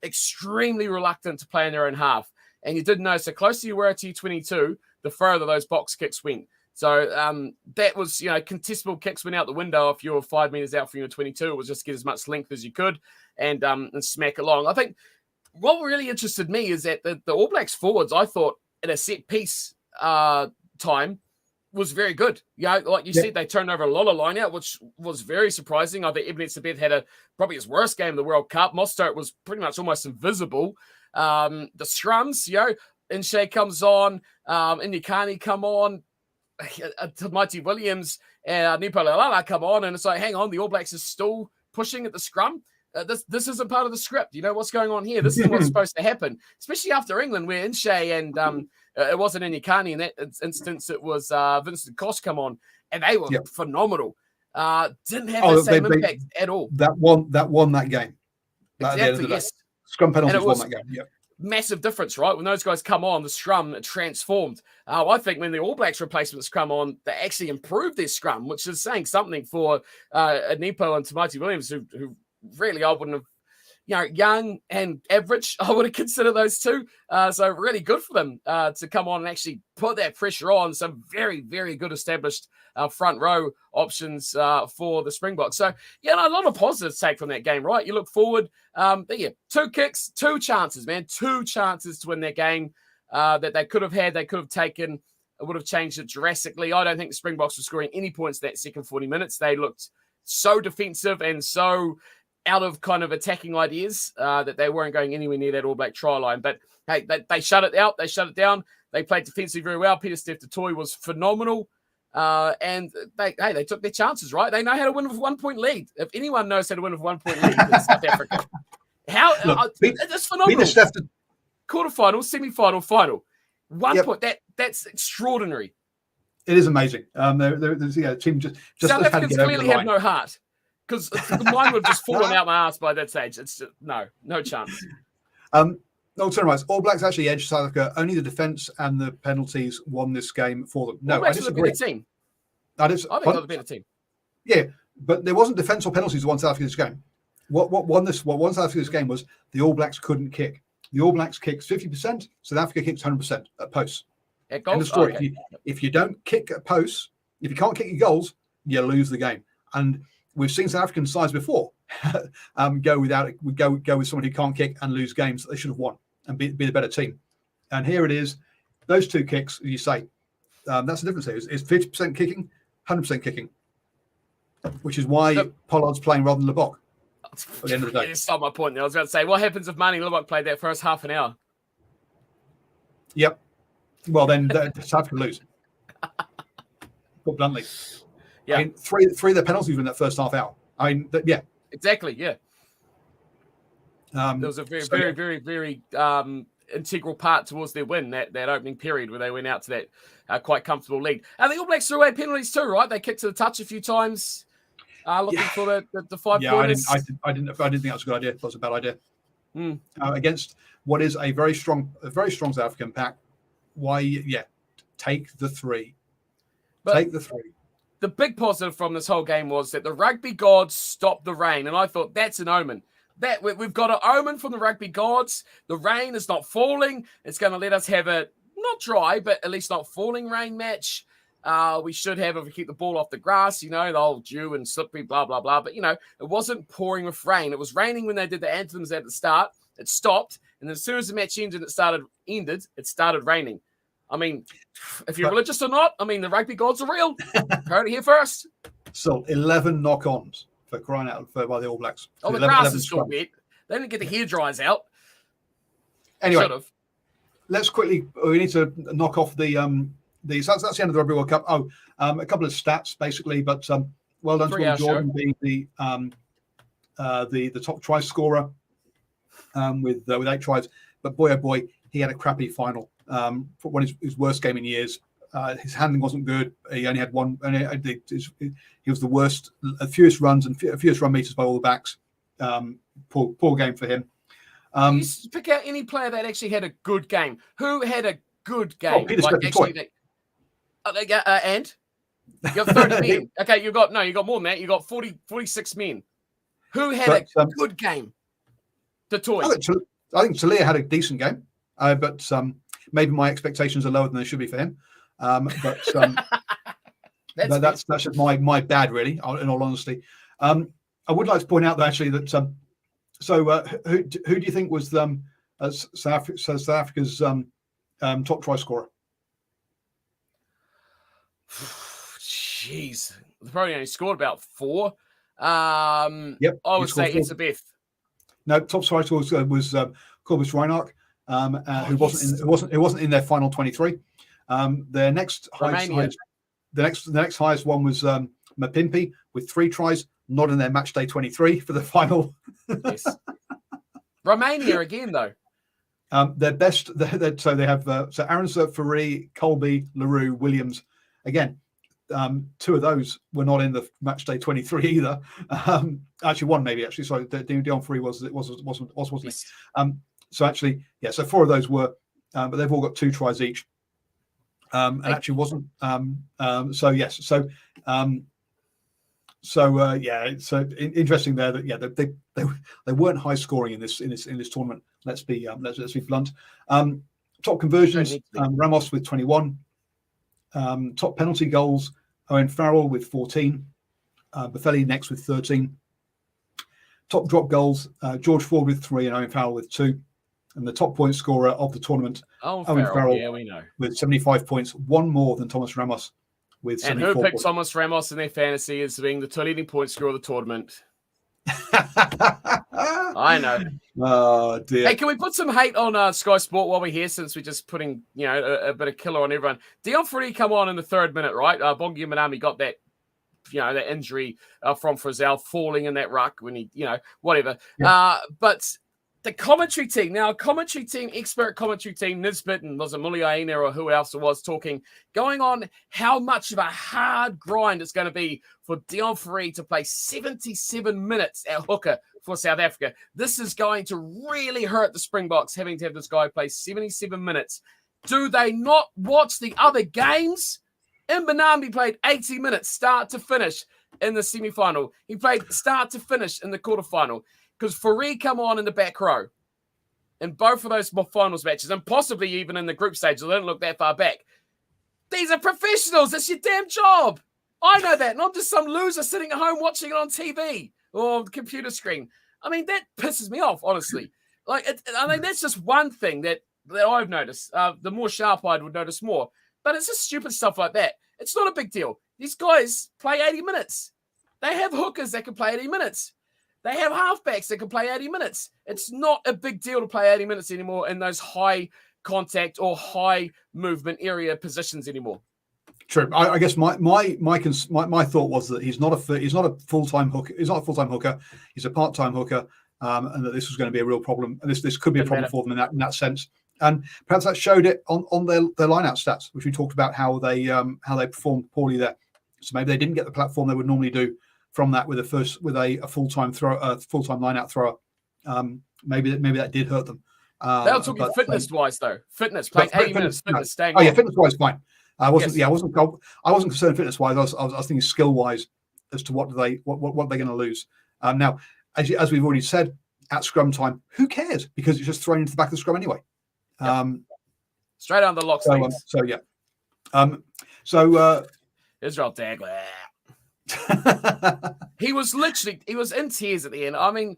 extremely reluctant to play in their own half. And you did notice the closer you were to T22, the further those box kicks went. So that was, contestable kicks went out the window. If you were 5 meters out from your 22, it was just get as much length as you could and smack along. I think what really interested me is that the All Blacks forwards, I thought, at a set piece time, was very good. Like you said, they turned over a lot of line out, which was very surprising. I think Ebenezer had probably his worst game of the World Cup. Mostert was pretty much almost invisible. The scrums, Inche comes on, Inyekani come on, Tamati Williams and Nipo Lalala come on, and it's like, hang on, the All Blacks is still pushing at the scrum. This isn't part of the script. You know what's going on here? This is what's supposed to happen, especially after England, where Inche and it wasn't Inyekani in that instance. It was Vincent Koss come on, and they were phenomenal. Didn't have the same impact at all. That won that game. Exactly, yes. Scrum penalties won that game. Yeah. Massive difference, right? When those guys come on, the scrum transformed. I think when the All Blacks replacements come on, they actually improved their scrum, which is saying something for Nipo and Tamati Williams, who really I wouldn't have, young and average, I would have considered those two. So really good for them to come on and actually put that pressure on. Some very, very good established front row options for the Springboks. So, a lot of positives take from that game, right? You look forward. But 2 kicks, 2 chances, man. 2 chances to win that game that they could have had, they could have taken. It would have changed it drastically. I don't think the Springboks were scoring any points that second 40 minutes. They looked so defensive and so out of kind of attacking ideas that they weren't going anywhere near that All Black try line. But hey, they shut it out. They shut it down. They played defensively very well. Peter Steph Toy was phenomenal. And they took their chances, right? They know how to win with 1 point lead. If anyone knows how to win with 1 point lead, it's South Africa. It's phenomenal. Peter Steph quarterfinal, semi-final, final. 1 point. That's extraordinary. It is amazing. There's a team just South Africans clearly have no heart. Because mine would have just fallen out my ass by that stage. It's just, no chance. No, turn right. All Blacks actually edged South Africa. Only the defence and the penalties won this game for them. No, I disagree. Team. I think they're the better team. Yeah, but there wasn't defence or penalties that won South Africa's game. What won South Africa's game was the All Blacks couldn't kick. The All Blacks kicked 50%. South Africa kicked 100% at posts. End of story. Okay. If you don't kick at posts, if you can't kick your goals, you lose the game. And we've seen South African sides before go with someone who can't kick and lose games that they should have won and be the better team. And here it is, those 2 kicks, as you say, that's the difference here. It's 50% kicking, 100% kicking, which is why Pollard's playing rather than Lubbock at the end of the day. That's not my point. I was about to say, what happens if Mani Lubbock played that first half an hour? Yep. Well, then South Africa lose. Put bluntly. Yeah, I mean, three of their penalties were in that first half hour. Exactly. Yeah, there was a very integral part towards their win that opening period where they went out to that quite comfortable lead. And the All Blacks threw away penalties too, right? They kicked to the touch a few times, looking for the 5 pointers. I didn't think that was a good idea. That was a bad idea against what is a very strong South African pack. Why? Take the 3. Take the 3. The big positive from this whole game was that the rugby gods stopped the rain. And I thought that's an omen. That we've got an omen from the rugby gods. The rain is not falling. It's going to let us have a, not dry, but at least not falling rain match. we should have if we keep the ball off the grass, the old dew and slippery, blah, blah, blah. But, it wasn't pouring with rain. It was raining when they did the anthems at the start. It stopped. And then as soon as the match ended, it started raining. I mean, if you're religious or not, the rugby gods are real. Heard it here first. So 11 knock-ons for crying out by the All Blacks. Oh, the grass is still wet. They didn't get the hair dryers out. Anyway, let's quickly. We need to knock off the. So that's the end of the Rugby World Cup. Oh, a couple of stats basically, but well done to Will Jordan being the top try scorer with 8 tries. But boy, oh boy, he had a crappy final. For one of his worst game in years. His handling wasn't good. He only had one. He was the worst, fewest runs and fewest run meters by all the backs. Poor game for him. Can you pick out any player that actually had a good game? Who had a good game? Oh, Peter Smith. And you got 30 men. Okay, you got more than that. You got 46 men. Who had a good game? The toy. I think Talia had a decent game, but maybe my expectations are lower than they should be for him. But that's just my bad, really. In all honesty, I would like to point out that actually that. Who do you think was South Africa's top try scorer? Jeez, they probably only scored about 4. Yep, I would say it's a Beth. No, top try scorer was Corbus Reinach, who wasn't in their final 23. Their next highest, the next highest one was Mapimpi with 3 tries, not in their match day 23 for the final. Yes. Romania again, though. Their best. So they have Aaron Faree, Colby, LaRue, Williams. Again, 2 of those were not in the match day 23 either. Actually, one maybe. Actually, sorry, Dion Faree wasn't. Yes. So actually, yeah. So 4 of those were, but they've all got 2 tries each. And actually wasn't. So yes. So interesting there that they weren't high scoring in this tournament. Let's be blunt. Top conversions, Ramos with 21. Top penalty goals, Owen Farrell with 14. Buffelli next with 13. Top drop goals, George Ford with 3 and Owen Farrell with 2. And the top point scorer of the tournament, Owen Farrell, yeah, we know, with 75 points, 1 more than Thomas Ramos. With and who picked Thomas Ramos in their fantasy as being the leading point scorer of the tournament? I know. Oh dear. Hey, can we put some hate on Sky Sport while we're here, since we're just putting a bit of killer on everyone? Dion Faree come on in the 3rd minute, right? Bongi Manami got that that injury from Frizzell falling in that ruck when he whatever. Yeah. But the commentary team, expert commentary team, Nisbet and was it Muliaina or who else it was going on how much of a hard grind it's going to be for Dion Faree to play 77 minutes at hooker for South Africa. This is going to really hurt the Springboks, having to have this guy play 77 minutes. Do they not watch the other games? Mbanambi played 80 minutes, start to finish, in the semi-final. He played start to finish in the quarterfinal. Because Faree come on in the back row in both of those finals matches, and possibly even in the group stage. They didn't look that far back. These are professionals. It's your damn job. I know that. Not just some loser sitting at home watching it on TV or the computer screen. That pisses me off, honestly. That's just one thing that I've noticed. The more sharp-eyed would notice more. But it's just stupid stuff like that. It's not a big deal. These guys play 80 minutes. They have hookers that can play 80 minutes. They have halfbacks that can play 80 minutes. It's not a big deal to play 80 minutes anymore in those high contact or high movement area positions anymore. True. I guess my thought was that he's not a full-time hooker. He's not a full-time hooker. He's a part-time hooker, and that this was going to be a real problem. And this could be a problem for them in that sense. And perhaps that showed it on their line-out stats, which we talked about how they performed poorly there. So maybe they didn't get the platform they would normally do from that with a full-time line-out thrower. Maybe that did hurt them. They were talking fitness-wise though. Fitness, playing 80 minutes, fitness, staying. Oh yeah, fitness-wise, fine. I wasn't concerned fitness-wise. I was thinking skill-wise as to what they're going to lose. Now, as we've already said, at scrum time, who cares? Because it's just thrown into the back of the scrum anyway. Straight on the lock. So yeah. So Israel Dag. He was in tears at the end. I mean,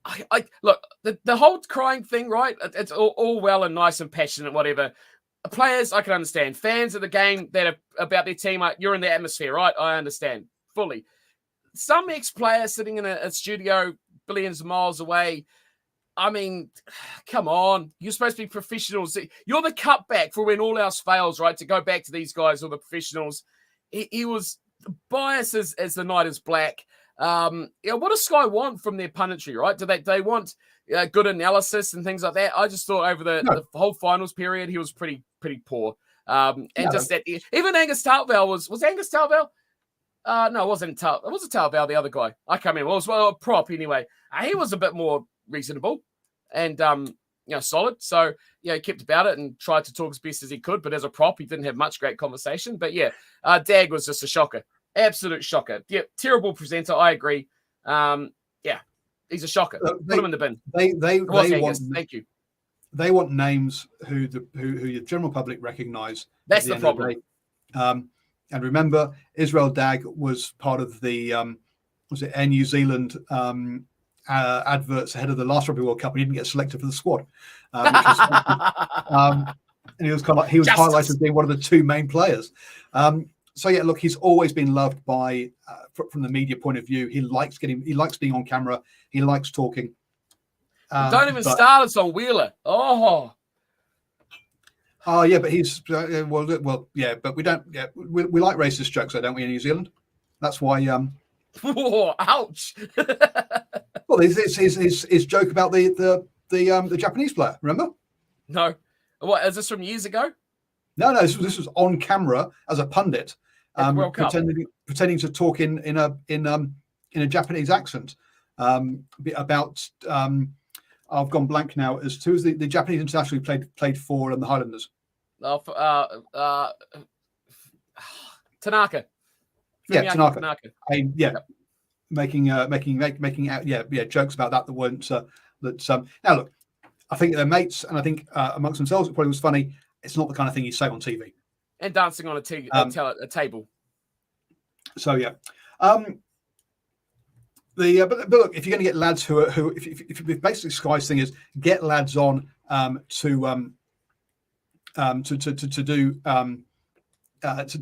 I look, the whole crying thing, right? It's all well and nice and passionate, whatever. Players, I can understand. Fans of the game that are about their team, you're in the atmosphere, right? I understand fully. Some ex-player sitting in a studio billions of miles away, I mean, come on. You're supposed to be professionals. You're the cutback for when all else fails, right? To go back to these guys, all the professionals. He was biased as the night is black. What does Sky want from their punditry, right? Do they want good analysis and things like that? I just thought over the whole finals period, he was pretty poor. Just that, even Angus Tartvale was Angus Tartvale? No, it wasn't Tartvale. It wasn't Tartvale, the other guy. I can't remember. It was a prop anyway. He was a bit more reasonable and solid. So he kept about it and tried to talk as best as he could. But as a prop, he didn't have much great conversation. But Dag was just a shocker, absolute shocker. Yeah, terrible presenter. I agree. He's a shocker. Put him in the bin. They want. Thank you. They want names who the general public recognise. That's the problem. And remember, Israel Dag was part of the Air New Zealand adverts ahead of the last Rugby World Cup. And he didn't get selected for the squad, and he was highlighted as being one of the two main players. Look, he's always been loved by from the media point of view. He likes being on camera. He likes talking. Don't even start us on Wheeler. Oh, but he's but we don't. Yeah, we like racist jokes, though, don't we, in New Zealand? That's why. Oh, ouch. Well, his joke about the Japanese player. Remember? No. What is this from years ago? No. This was on camera as a pundit, pretending to talk in a Japanese accent about. I've gone blank now as to who's the Japanese international who played for the Highlanders. Tanaka. Yeah, Tanaka. Making jokes about that weren't now look, I think they're mates, and I think amongst themselves it probably was funny. It's not the kind of thing you say on TV. And dancing on a table. So yeah. But look, if you're going to get lads who if basically Sky's thing is get lads on to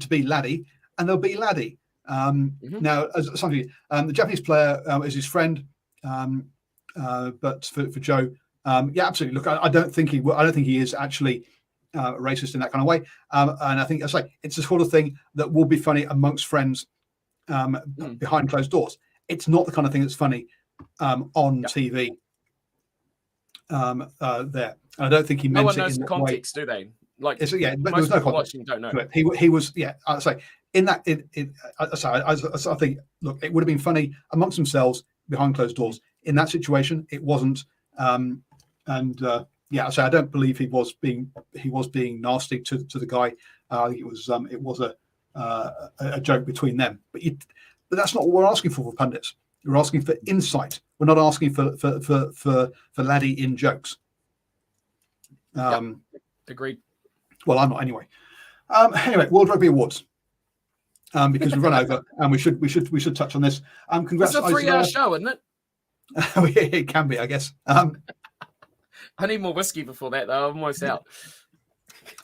be laddie, and they'll be laddie. Now, as something, the Japanese player is his friend, but for Joe, absolutely. Look, I don't think he is actually racist in that kind of way, and I think it's the sort of thing that will be funny amongst friends behind closed doors. It's not the kind of thing that's funny on TV. There, I don't think he meant it in that way. No one knows the context, do they? Like, but there was no context. Watching don't know. He was, I'd say in that. I think, look, it would have been funny amongst themselves behind closed doors. In that situation, it wasn't. I don't believe he was being nasty to the guy. I think it was a joke between them. But that's not what we're asking for pundits. We're asking for insight. We're not asking for laddie in jokes. Agreed. Well, I'm not anyway. Anyway, World Rugby Awards. Because we've run over, and we should touch on this. Congrats! It's a 3-hour show, isn't it? It can be, I guess. I need more whiskey before that, though. I'm almost out.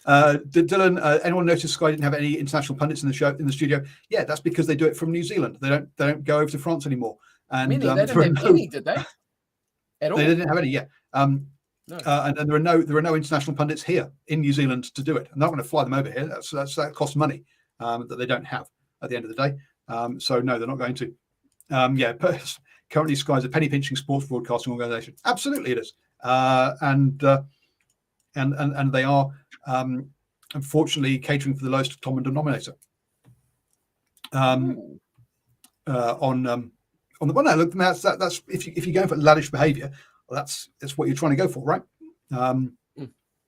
Dylan, anyone notice Sky didn't have any international pundits in the studio? Yeah, that's because they do it from New Zealand. They don't go over to France anymore. And they didn't have any, did they? At all? They didn't have any. Yeah. No. And there are no international pundits here in New Zealand to do it. I'm not going to fly them over here. That costs money that they don't have at the end of the day. So no, they're not going to. Currently Sky's a penny pinching sports broadcasting organisation. Absolutely, it is. And they are unfortunately catering for the lowest common denominator. On the one hand, look, that's if you're going for laddish behaviour, well, that's what you're trying to go for, right?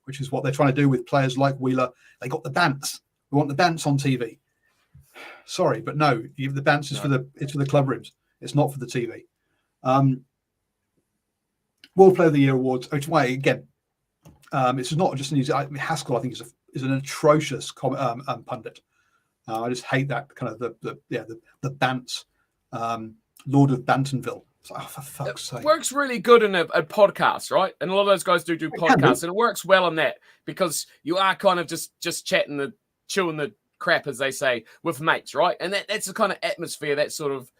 Which is what they're trying to do with players like Wheeler. They got the bants. We want the bants on TV. Sorry, but no, the bants is for the club rooms. It's not for the TV. World Player of the Year awards. Which is why again, it's not just New Zealand. Haskell, I think, is an atrocious pundit. I just hate that kind of the Bants, Lord of Bantonville. It's like, oh, for fuck's sake. It works really good in a podcast, right? And a lot of those guys do podcasts, and it works well on that because you are kind of just chatting, chewing the crap, as they say, with mates, right? And that's the kind of atmosphere, that sort of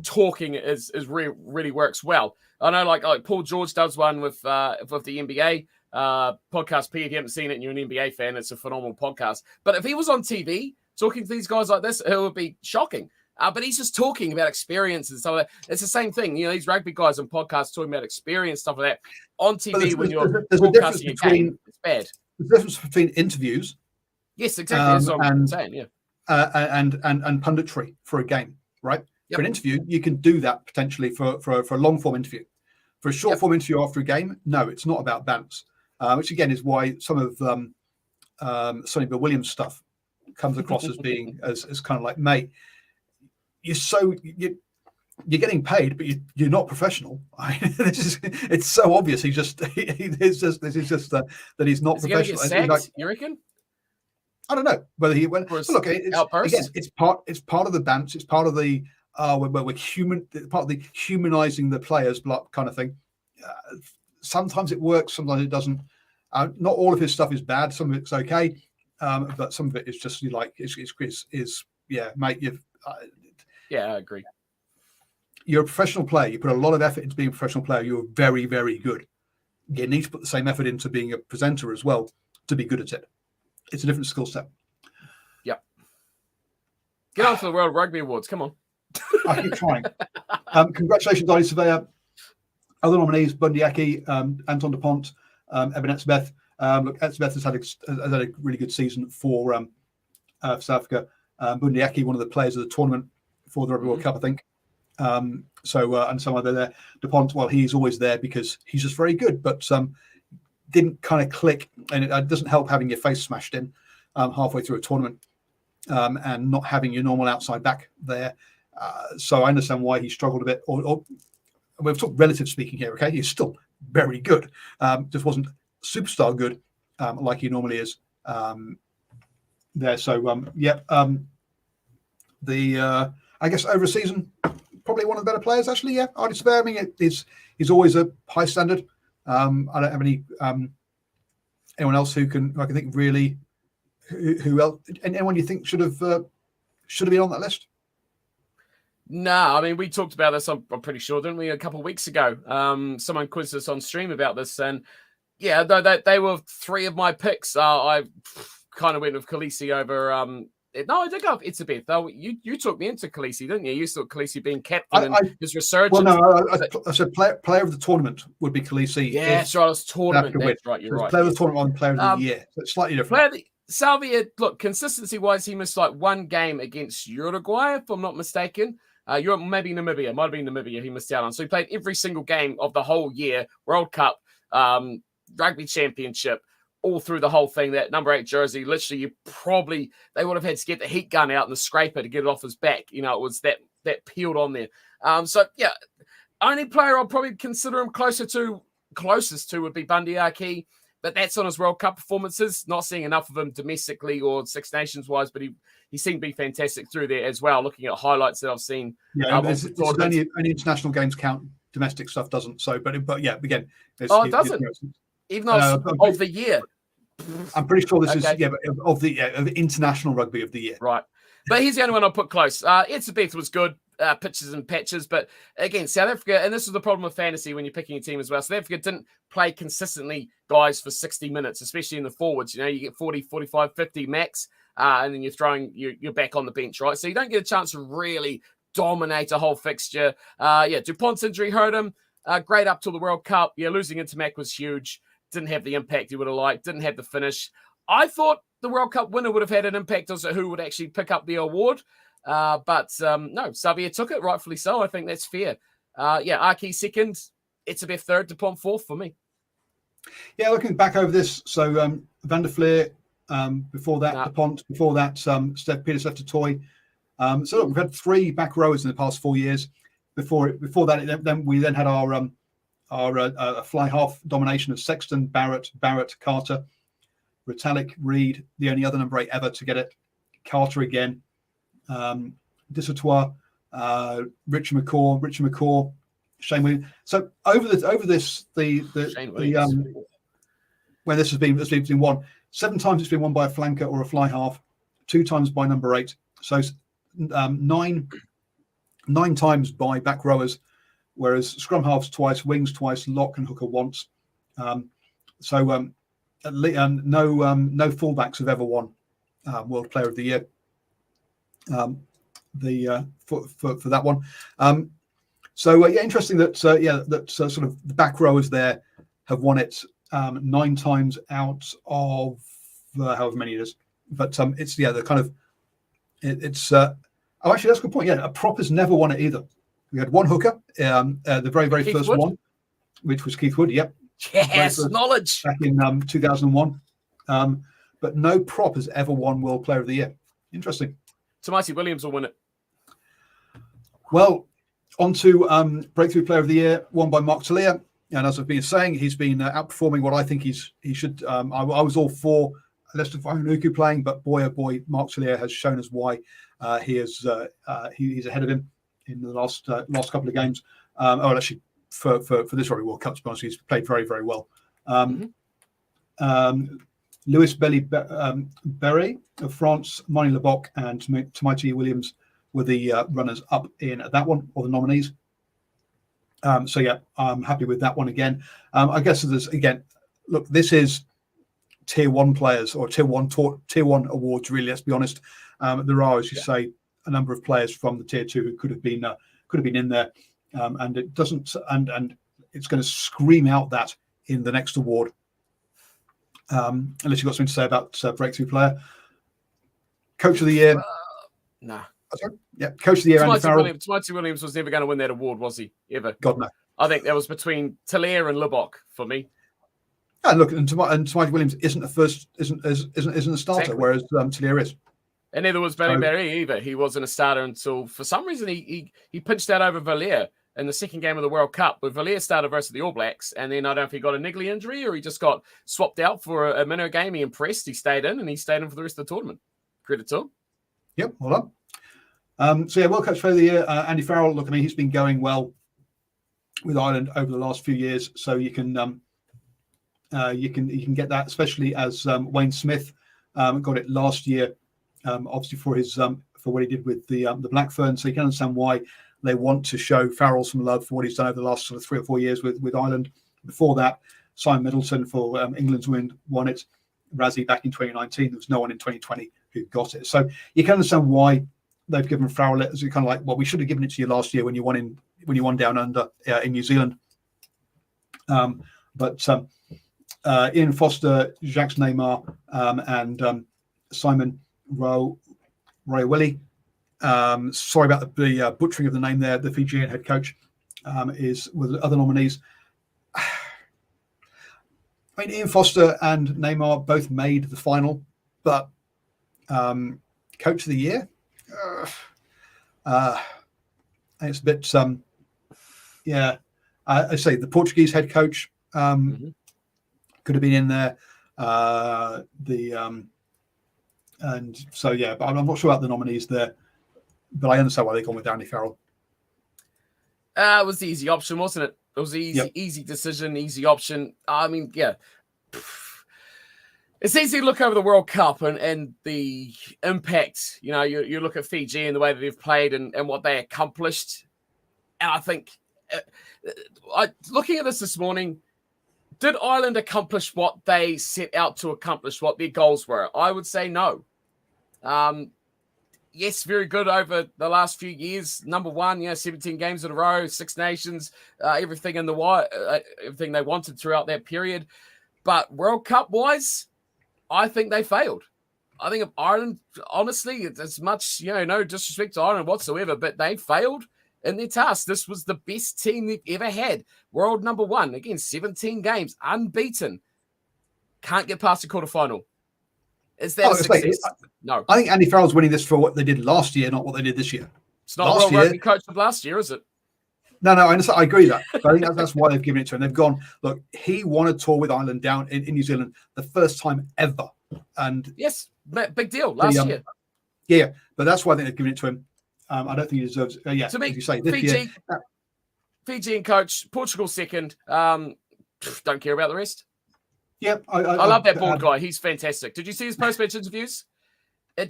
talking is really works well. I know, like Paul George does one with the NBA podcast. Pete, if you haven't seen it and you're an NBA fan, it's a phenomenal podcast. But if he was on TV talking to these guys like this, it would be shocking. But he's just talking about experience and stuff like that. It's the same thing. You know, these rugby guys on podcasts talking about experience, stuff like that. On TV, when you're broadcasting a game, it's bad. There's a difference between interviews. Yes, exactly. That's what I'm saying, yeah. And punditry for a game, right? Yep. For an interview, you can do that potentially for a long-form interview. For a short-form interview after a game, no, it's not about bants, which, again, is why some of Sonny Bill Williams' stuff comes across as being as kind of like, mate, you're getting paid, but you're not professional. It's so obvious. This is just that he's not professional. Is he gonna get sacked, you reckon? I don't know whether he went. Look, it's part of the bants. It's part of the we're human. Part of the humanizing the players kind of thing. Sometimes it works. Sometimes it doesn't. Not all of his stuff is bad. Some of it's okay, but some of it is just mate. Yeah, I agree. You're a professional player. You put a lot of effort into being a professional player. You're very, very good. You need to put the same effort into being a presenter as well to be good at it. It's a different skill set. Yep. Get on to the World Rugby Awards. Come on. I keep trying. Congratulations, Ollie Surveyor. Other nominees: Bundyaki, Anton Dupont, Eben Etzebeth. Look, Etzebeth has had a really good season for South Africa. Bundyaki, one of the players of the tournament for the Rugby World Cup, I think. And some other there. Dupont, well, he's always there because he's just very good, but didn't kind of click, and it doesn't help having your face smashed in halfway through a tournament and not having your normal outside back there. So I understand why he struggled a bit. Or we've talked relative speaking here, okay? He's still very good. Just wasn't superstar good like he normally is there. So, I guess over a season, probably one of the better players, actually. Yeah, I'd say. I mean, he's always a high standard. I don't have anyone else who I can think really who else, anyone you think should have been on that list. No, I mean, we talked about this, I'm pretty sure, didn't we, a couple of weeks ago? Someone quizzed us on stream about this, and yeah, they were three of my picks. I kind of went with Khaleesi over no, I did go with Itzebeth. Though you took me into Khaleesi, didn't you? You thought Khaleesi being captain and his resurgence. Well, no, I said player of the tournament would be Khaleesi. Yeah, that's right. It was tournament. That's right. You're right. Player of the tournament on player of the year. So it's slightly different. Salvia, look, consistency-wise, he missed like one game against Uruguay, if I'm not mistaken. Maybe Namibia. Might have been Namibia he missed out on. So he played every single game of the whole year, World Cup, Rugby Championship, all through the whole thing. That number 8 jersey, literally, they would have had to get the heat gun out and the scraper to get it off his back. You know, it was that peeled on there. So yeah, only player I'll probably consider him closest to would be Bundyaki, but that's on his World Cup performances. Not seeing enough of him domestically or Six Nations wise, but he seemed to be fantastic through there as well. Looking at highlights that I've seen, only international games count. Domestic stuff doesn't. So, but yeah, again, it doesn't. Even though it's of the year. I'm pretty sure this is of the international rugby of the year. Right. But he's the only one I'll put close. Itzebeth was good, pitches and patches. But again, South Africa, and this is the problem with fantasy when you're picking a team as well. South Africa didn't play consistently, guys, for 60 minutes, especially in the forwards. You know, you get 40, 45, 50 max, and then you're back on the bench, right? So you don't get a chance to really dominate a whole fixture. Dupont's injury hurt him. Great up till the World Cup. Yeah, losing into Mac was huge. Didn't have the impact he would have liked. Didn't have the finish. I thought the World Cup winner would have had an impact as to who would actually pick up the award. But no, Xavier took it, rightfully so. I think that's fair. Aki second, Itzebeth third, Dupont fourth for me. Yeah, looking back over this, so Van der Fleer, before that, Dupont, before that, Peter Steph-Toy. So look, we've had 3 back rowers in the past 4 years. Before that, then we had our fly half domination of Sexton, Barrett, Carter, Retallick, Reed, the only other number 8 ever to get it, Carter again, Dissautoir, Richard McCaw, Shane Williams. So over this Shane Williams. when this has been won, 7 times it's been won by a flanker or a fly half, 2 times by number 8. So 9 times by back rowers, whereas scrum halves twice, wings twice, lock and hooker once. No fullbacks have ever won World Player of the Year. For that one. Interesting that sort of the back rowers there have won it 9 times out of however many it is. But it's the kind of it's actually that's a good point. Yeah, a prop has never won it either. We had one hooker, the very Keith first Wood. one, which was Keith Wood. Yep. Yes, knowledge. Back in 2001. But no prop has ever won World Player of the Year. Interesting. Tamati Williams will win it. Well, on to Breakthrough Player of the Year, won by Mark Talia. And as I've been saying, he's been outperforming what I think he should. I was all for Lester Vainuku playing, but boy, oh boy, Mark Talia has shown us why he's ahead of him in the last couple of games. Actually, for this Rugby World Cup, to be honest, he's played very, very well. Louis Berry of France, Mani Leboc, and Tamati Williams were the runners up in that one, or the nominees. I'm happy with that one again. I guess there's again, look, this is tier 1 players or tier one awards. Really, let's be honest. There are, as you say, a number of players from the tier 2 who could have been in there, and it doesn't, and it's going to scream out that in the next award. Unless you've got something to say about Breakthrough Player, Coach of the Year. Nah. Sorry? Yeah, Coach of the Year, Andy Farrell. Tamati Williams was never going to win that award, was he? Ever? God, no. I think that was between Talia and Leboc for me. And look, and Tamati Williams isn't a starter, exactly. Whereas Talia is. And neither was Barry Berry either. He wasn't a starter until, for some reason, he pinched out over Valère in the second game of the World Cup. But Valère started versus the All Blacks, and then I don't know if he got a niggly injury or he just got swapped out for a minute game. He impressed. He stayed in, and he stayed in for the rest of the tournament. Credit to him. Yep, well done. World Coach Player of the Year, Andy Farrell. Look, I mean, he's been going well with Ireland over the last few years, so you can get that, especially as Wayne Smith got it last year, obviously for his for what he did with the Black Ferns. So you can understand why they want to show Farrell some love for what he's done over the last sort of 3 or 4 years with Ireland. Before that, Simon Middleton for England's won it. Razzie back in 2019. There was no one in 2020 who got it. So you can understand why they've given Farrell it as kind of like, well, we should have given it to you last year when you won down under in New Zealand. But Ian Foster, Jacques Neymar, and Simon Roy-Willie. Sorry about the butchering of the name there. The Fijian head coach with other nominees. I mean, Ian Foster and Neymar both made the final, but Coach of the Year, it's a bit. I say the Portuguese head coach could have been in there. But I'm not sure about the nominees there, but I understand why they've gone with Andy Farrell. It was the easy option, wasn't it? It was the easy decision, easy option. I mean, yeah. It's easy to look over the World Cup and the impact. You know, you look at Fiji and the way that they've played and what they accomplished. And I think, looking at this morning, did Ireland accomplish what they set out to accomplish, what their goals were? I would say no. Yes, very good over the last few years. Number one, 17 games in a row, Six Nations, everything everything they wanted throughout that period. But World Cup wise, I think they failed. I think of Ireland, honestly, it's much, no disrespect to Ireland whatsoever, but they failed in their task. This was the best team they've ever had. World number one, again, 17 games, unbeaten. Can't get past the quarterfinal. Is that a success? No. I think Andy Farrell's winning this for what they did last year, not what they did this year. It's not World Rugby coach of last year, is it? No, I understand. I agree with that. But I think that's why they've given it to him. They've gone, look, he won a tour with Ireland down in New Zealand the first time ever. And yes, big deal last year. Yeah, but that's why I think they've given it to him. I don't think he deserves. To me, as you say, this year, Fijian coach, Portugal second. Don't care about the rest. Yeah, I love that board guy. He's fantastic. Did you see his post-match interviews? No,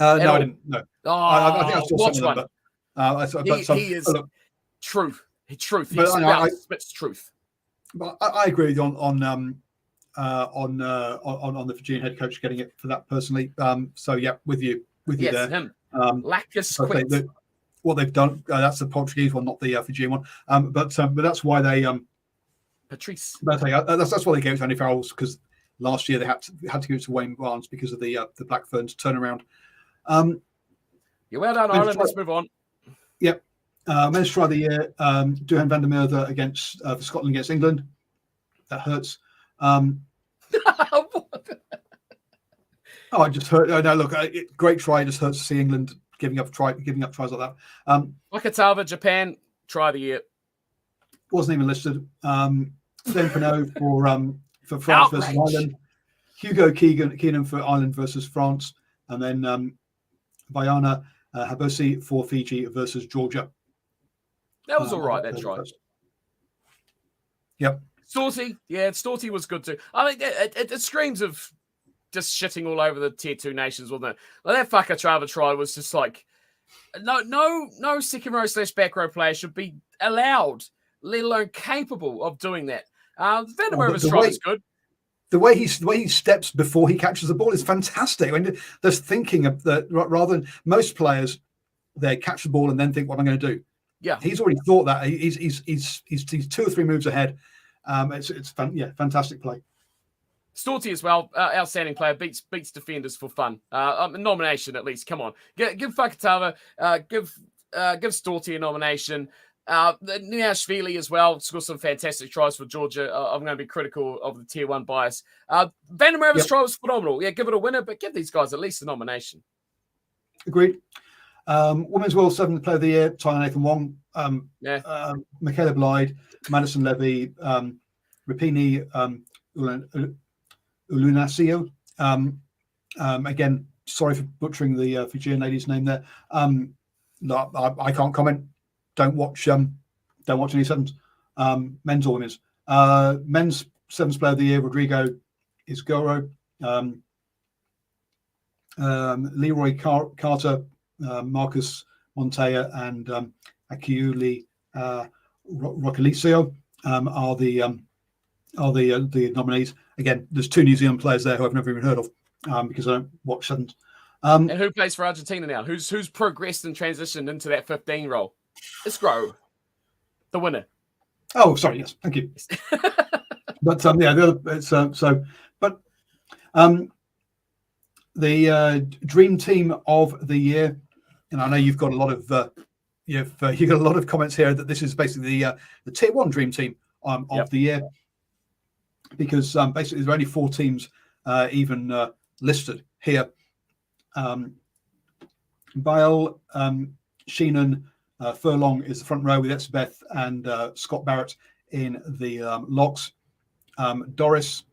I didn't. No, I think I saw watch some of them, one. He is truth. He spits truth. But I agree with you on the Fijian head coach getting it for that personally. So yeah, with you there. Him. What they've done, that's the Portuguese one, not the Fijian one. But that's why they Patrice. That's why they gave it to Andy Farrell's, because last year they had to give it to Wayne Barnes because of the Black Ferns turnaround. You're well done, Ireland. Let's move on. Yep. Men's try of the year, Duhan van der Merwe against for Scotland against England. That hurts. I just hurt. No, look, great try. It just hurts to see England giving up tries like that. Wakatawa, Japan, try of the year. Wasn't even listed. Then Pinot for France versus Ireland. Hugo Keenan for Ireland versus France, and then Bayana Habosi for Fiji versus Georgia. That was all right. That try. Yep. Storty was good too. I mean, it screams of just shitting all over the tier 2 nations, wasn't it? Like that Fakatava try was just like, no second row / back row player should be allowed, let alone capable of doing that. Van der Merwe's try is good. The way he steps before he catches the ball is fantastic. I mean, there's thinking of that rather than most players, they catch the ball and then think, what am I going to do? Yeah, he's already thought that. He's 2 or 3 moves ahead. It's fantastic play. Storty as well, outstanding player, beats defenders for fun. Nomination at least. Come on, give Fakatava, give Storty a nomination. Niashvili as well scored some fantastic tries for Georgia. I'm going to be critical of the tier 1 bias. Van der Merwe's try was phenomenal. Yeah, give it a winner, but give these guys at least a nomination. Agreed. Women's World 7th Player of the Year, Tyler Nathan Wong, Michaela Blyde, Madison Levy, Rapini Ulunasio. Again, sorry for butchering the Fijian lady's name there. No, I can't comment. Don't watch any sevens. Men's or women's. Men's 7th Player of the Year, Rodrigo Isgoro, Leroy Carter, Marcus Montoya, and Akiuli Rocalicio are the nominees. Again, there's 2 New Zealand players there who I've never even heard of because I don't watch sevens. And who plays for Argentina now? Who's progressed and transitioned into that 15 role? Isgro, the winner. Oh, sorry. Yes, thank you. But the dream team of the year, and I know you've got a lot of you've got a lot of comments here that this is basically the tier 1 dream team of the year, because basically there are only 4 teams even listed here. Bale, Sheenan, Furlong is the front row with Etzebeth and Scott Barrett in the locks. Doris,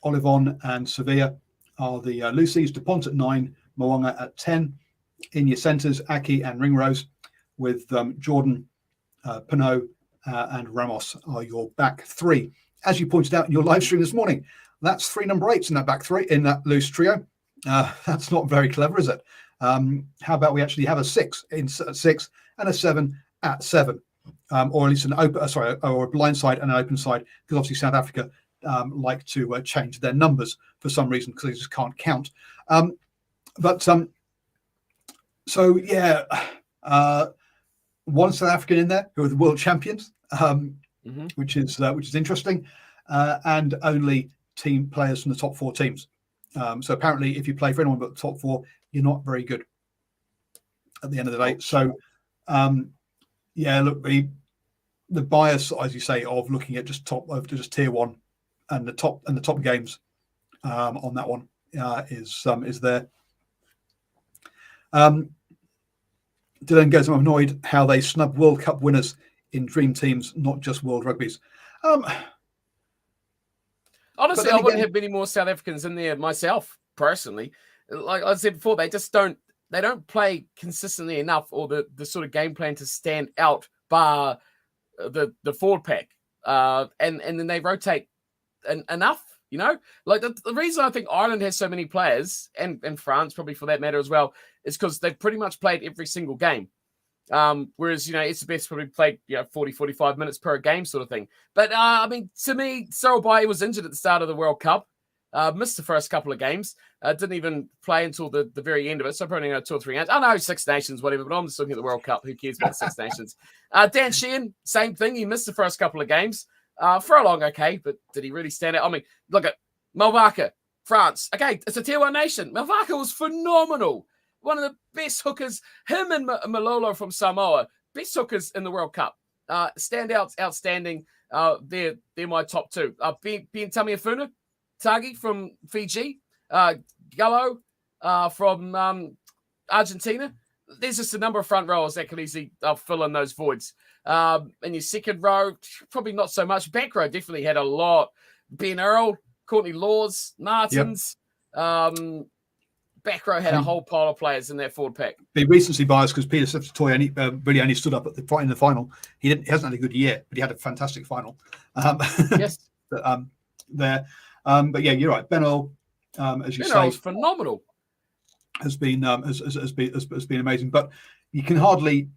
Olivon, and Sevilla are the Lucy's. DuPont at 9, Moanga at 10. In your centres, Aki and Ringrose, with Jordan, Pinot, and Ramos are your back 3. As you pointed out in your live stream this morning, that's 3 number 8s in that back 3 in that loose trio. That's not very clever, is it? How about we actually have a 6 at 6 and a 7 at 7, or at least an open, or a blind side and an open side, because obviously South Africa like to change their numbers for some reason because they just can't count. One South African in there who are the world champions, which is interesting, and only team players from the top 4 teams. So apparently, if you play for anyone but the top 4, you're not very good at the end of the day. So, look, the bias, as you say, of looking at just tier 1 and the top games on that one is there. Dylan goes, I'm annoyed how they snub World Cup winners in dream teams, not just World Rugby's. Honestly, I wouldn't have many more South Africans in there myself, personally. like I said before, they don't play consistently enough, or the sort of game plan to stand out bar the forward pack. And then they rotate enough, like the reason I think Ireland has so many players, and France probably for that matter as well, is because they've pretty much played every single game. Whereas, it's the best probably played, 40, 45 minutes per game sort of thing. But, to me, Cyril Bailly was injured at the start of the World Cup, missed the first couple of games, didn't even play until the very end of it. So probably 2 or 3 games. I know Six Nations, whatever, but I'm just looking at the World Cup. Who cares about Six Nations? Dan Sheehan, same thing. He missed the first couple of games. For a long, okay, but did he really stand out? I mean, look at Malvaka, France. Okay, it's a tier 1 nation. Malvaka was phenomenal. One of the best hookers. Him and Malolo from Samoa, best hookers in the World Cup. Standouts, outstanding. They're my top 2. Ben Tamiafuna, Tagi from Fiji, Gallo from Argentina. There's just a number of front rowers that can easily fill in those voids. In your second row, probably not so much. Back row definitely had a lot. Ben Earl, Courtney Laws, Martins. Yep. Back row had a whole pile of players in that forward pack. Be recency biased because Peter Seftoy really only stood up in the final. He hasn't had a good year, but he had a fantastic final. Yes. But yeah, you're right. Ben Earl, as you say, Earl's phenomenal. Has been amazing, but you can hardly.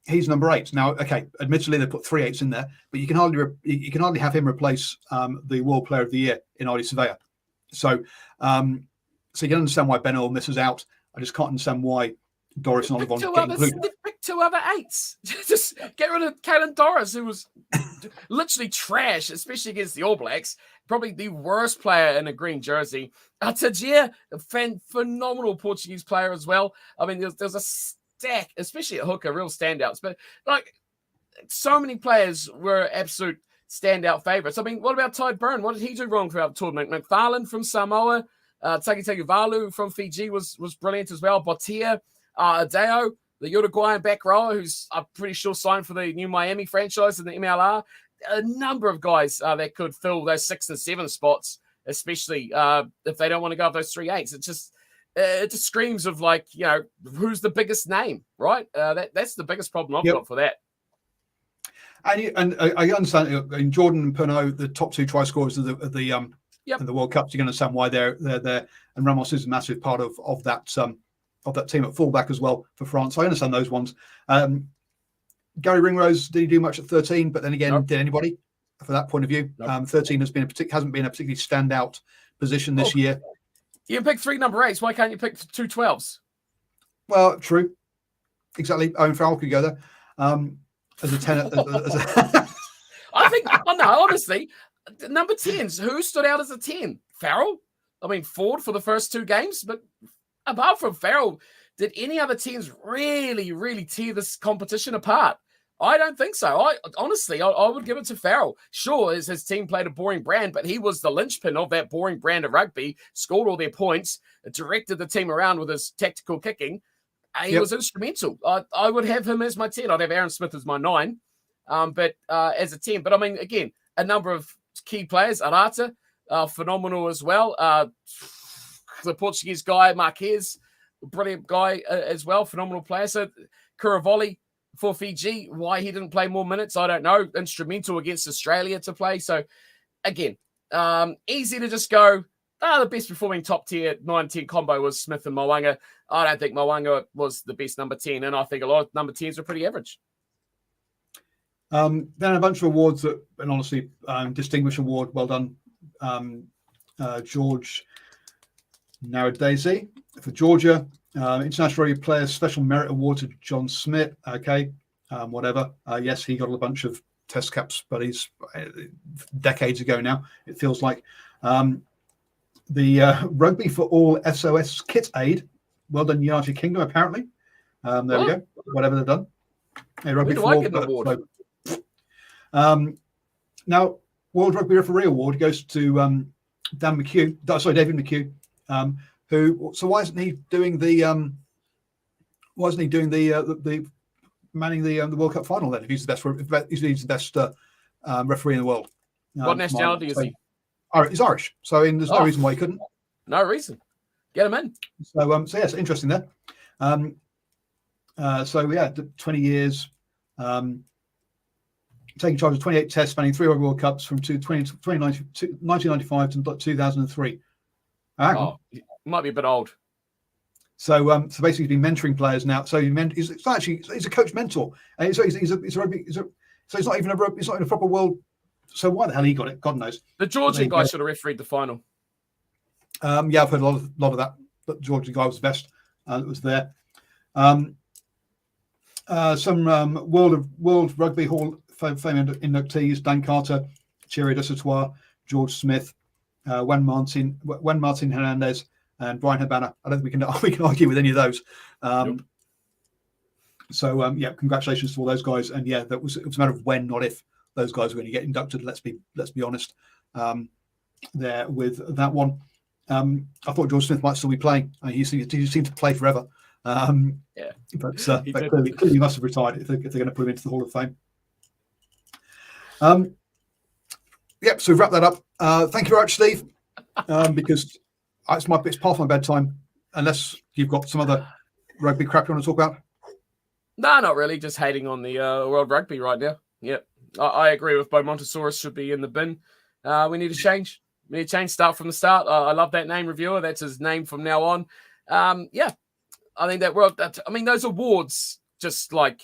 He's number 8 now. Okay, admittedly they put 3 8s in there, but you can hardly have him replace the World Player of the Year in Ardie Surveyor. So you can understand why Ben Earl misses out. I just can't understand why Doris and Olivon get included. Pick 2 other 8s. Just get rid of Caelan Doris, who was literally trash, especially against the All Blacks. Probably the worst player in a green jersey. Tajir, a phenomenal Portuguese player as well. I mean, there's a stack, especially at hooker, real standouts. But like, so many players were absolute standout favourites. I mean, what about Tide Byrne? What did he do wrong throughout the tournament? McFarlane from Samoa, Takitaki Valu from Fiji was brilliant as well. Botia, Adeo, the Uruguayan back rower, who's I'm pretty sure signed for the new Miami franchise in the MLR. A number of guys that could fill those 6 and 7 spots, especially if they don't want to go up those 3 8s. It just screams of like, who's the biggest name, right? That's the biggest problem I've got for that. And I understand in Jordan and Pernod, the top 2 try scorers of the World Cup. So you can understand why they're there. And Ramos is a massive part of that team at fullback as well for France. So I understand those ones. Gary Ringrose, did he do much at 13? But then again, did anybody for that point of view? 13 hasn't been a particularly standout position this year. You can pick 3 number 8s. Why can't you pick 2 12s? Well, true. Exactly. Owen Farrell could go there. As a 10. I think, honestly, number 10s, who stood out as a 10? Farrell? I mean, Ford for the first 2 games, but apart from Farrell, did any other 10s really, really tear this competition apart? I don't think so. I would give it to Farrell. Sure, his team played a boring brand, but he was the linchpin of that boring brand of rugby, scored all their points, directed the team around with his tactical kicking. He was instrumental. I would have him as my 10. I'd have Aaron Smith as my 9, but as a 10. But, I mean, again, a number of key players. Arata, phenomenal as well. The Portuguese guy, Marquez, brilliant guy as well, phenomenal player. So, Kuravoli for Fiji, why he didn't play more minutes, I don't know. Instrumental against Australia to play. So, again, easy to just go, the best performing top tier 9-10 combo was Smith and Mo'unga. I don't think Mo'unga was the best number 10, and I think a lot of number 10s are pretty average. Then a bunch of awards and honestly, distinguished award, well done, George Narodesi for Georgia. International Rugby Players Special Merit Award to John Smith. Okay, whatever. Yes, he got a bunch of test caps, but he's decades ago now, it feels like. The Rugby for All SOS Kit Aid. Well done, United Kingdom, apparently. There we go. Whatever they've done. Hey, Rugby for All. Award? Now, World Rugby Referee Award goes to David McHugh, who. So why isn't he doing the manning the World Cup final then? If he's the best referee in the world. What nationality is he? He's Irish. So there's no reason why he couldn't. No reason. Get him in. So yes, interesting there. 20 years, taking charge of 28 tests spanning 3 Rugby World Cups from 1995 to 2003. He might be a bit old. So basically, he's been mentoring players now. So he's a coach mentor, and so he's not even a proper world. So why the hell he got it? God knows. The Georgian guy should have refereed the final. Yeah, I've heard a lot of that. But the Georgian guy was the best that was there. Some World Rugby Hall of Fame inductees: Dan Carter, Thierry Dessautoir, George Smith, Juan Martin Hernandez, and Brian Habana. I don't think we can argue with any of those. Nope. So congratulations to all those guys. And yeah, it was a matter of when, not if, those guys were going to get inducted. Let's be honest. There with that one. I thought George Smith might still be playing. He seemed to play forever. But clearly he must have retired if they're going to put him into the Hall of Fame. So we've wrapped that up. Thank you very much, Steve, because it's past my bedtime, unless you've got some other rugby crap you want to talk about. No, not really. Just hating on the World Rugby right now. Yep. I agree with Bo Montesaurus should be in the bin. We need to change. We need to change, start from the start. I love that name, reviewer. That's his name from now on. I think those awards just like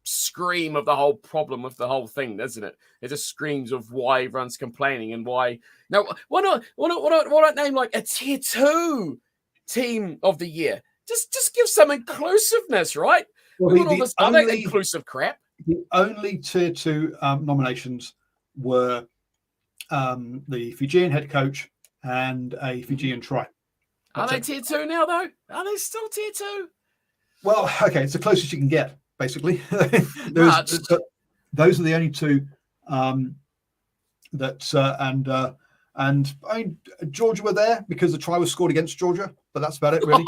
scream of the whole problem with the whole thing, doesn't it? It just screams of why everyone's complaining and why. No, why not name like a tier 2 team of the year? Just give some inclusiveness, right? Well, we want all this other inclusive crap. The only tier 2 nominations were the Fijian head coach and a Fijian try. Are they tier 2 now, though? Are they still tier 2? Well, okay, it's the closest you can get, basically. Those are the only two and I mean, Georgia were there because the try was scored against Georgia, but that's about it, really.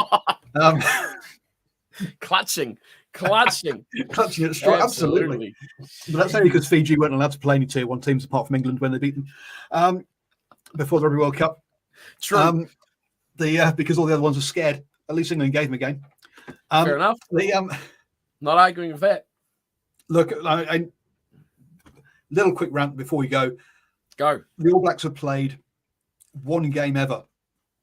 Clutching at straw, absolutely. But that's only because Fiji weren't allowed to play any tier 1 teams apart from England when they beat them before the Rugby World Cup. True. Because all the other ones are scared. At least England gave them a game. Fair enough. Not arguing with that. Look, little quick rant before we go. Go. The All Blacks have played one game ever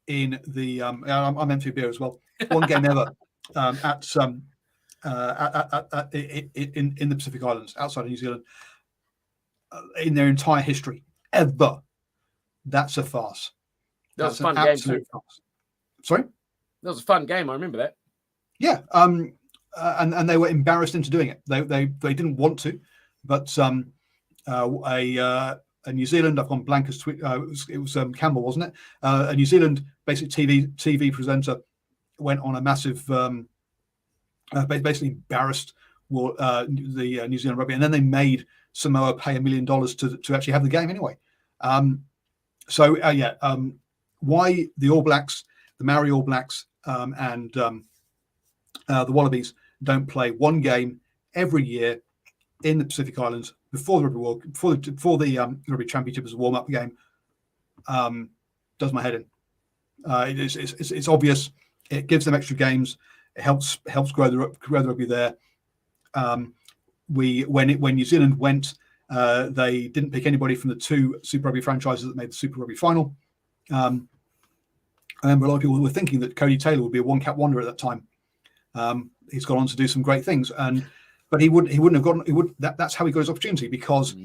in the. I'm empty beer as well. One game ever in the Pacific Islands, outside of New Zealand, in their entire history ever. That's a farce. That was a fun game too. Farce. Sorry? That was a fun game. I remember that. Yeah. And they were embarrassed into doing it. They didn't want to, but a New Zealand, I've gone blank as tweet. It was Campbell, wasn't it? A New Zealand basic TV presenter went on a massive, basically embarrassed the New Zealand rugby, and then they made Samoa pay $1 million to actually have the game anyway. Why the All Blacks, the Maori All Blacks, and the Wallabies don't play one game every year in the Pacific Islands before the Rugby World, before the Rugby Championship as a warm-up game, does my head in. It's obvious. It gives them extra games. It helps grow the rugby there. When New Zealand went, they didn't pick anybody from the 2 Super Rugby franchises that made the Super Rugby final. I remember a lot of people were thinking that Cody Taylor would be a one-cap wonder at that time. He's gone on to do some great things, but he wouldn't have gotten. That's how he got his opportunity, because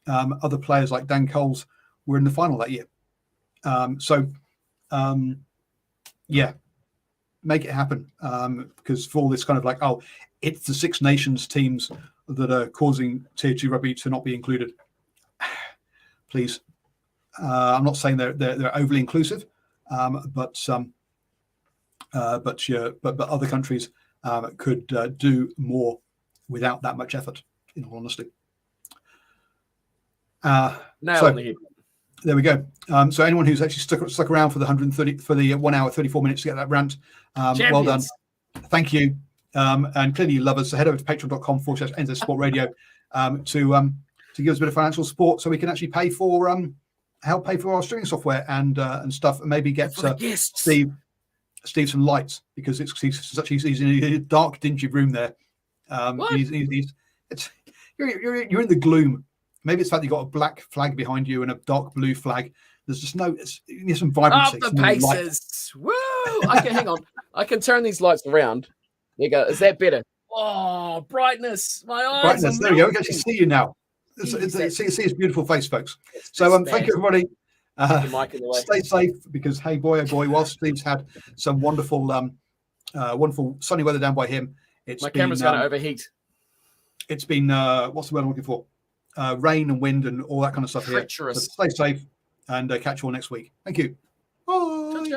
other players like Dan Coles were in the final that year. Make it happen, because for all this kind of like, it's the Six Nations teams that are causing tier 2 rugby to not be included. Please, I'm not saying they're overly inclusive, but other countries could do more without that much effort, in all honesty. There we go. So anyone who's actually stuck around for the 1 hour 34 minutes to get that rant, well done. Thank you. And clearly you love us. So head over to patreon.com/NZ Sport Radio to give us a bit of financial support, so we can actually help pay for our streaming software and stuff, and maybe get Steve Steve some lights because he's in a dark, dingy room there. You're in the gloom. Maybe it's the fact you got a black flag behind you and a dark blue flag. There's just you need some vibrancy. Up the paces. Woo! Hang on. I can turn these lights around. There you go. Is that better? Oh, brightness. My eyes. Brightness. There we go. We can actually see you now. See his beautiful face, folks. So thank you, everybody. Stay safe because, hey, boy, oh boy, while Steve's had some wonderful sunny weather down by him, my camera's going to overheat. It's been, what's the word I'm looking for? Rain and wind and all that kind of stuff here. So stay safe and catch you all next week. Thank you. Bye.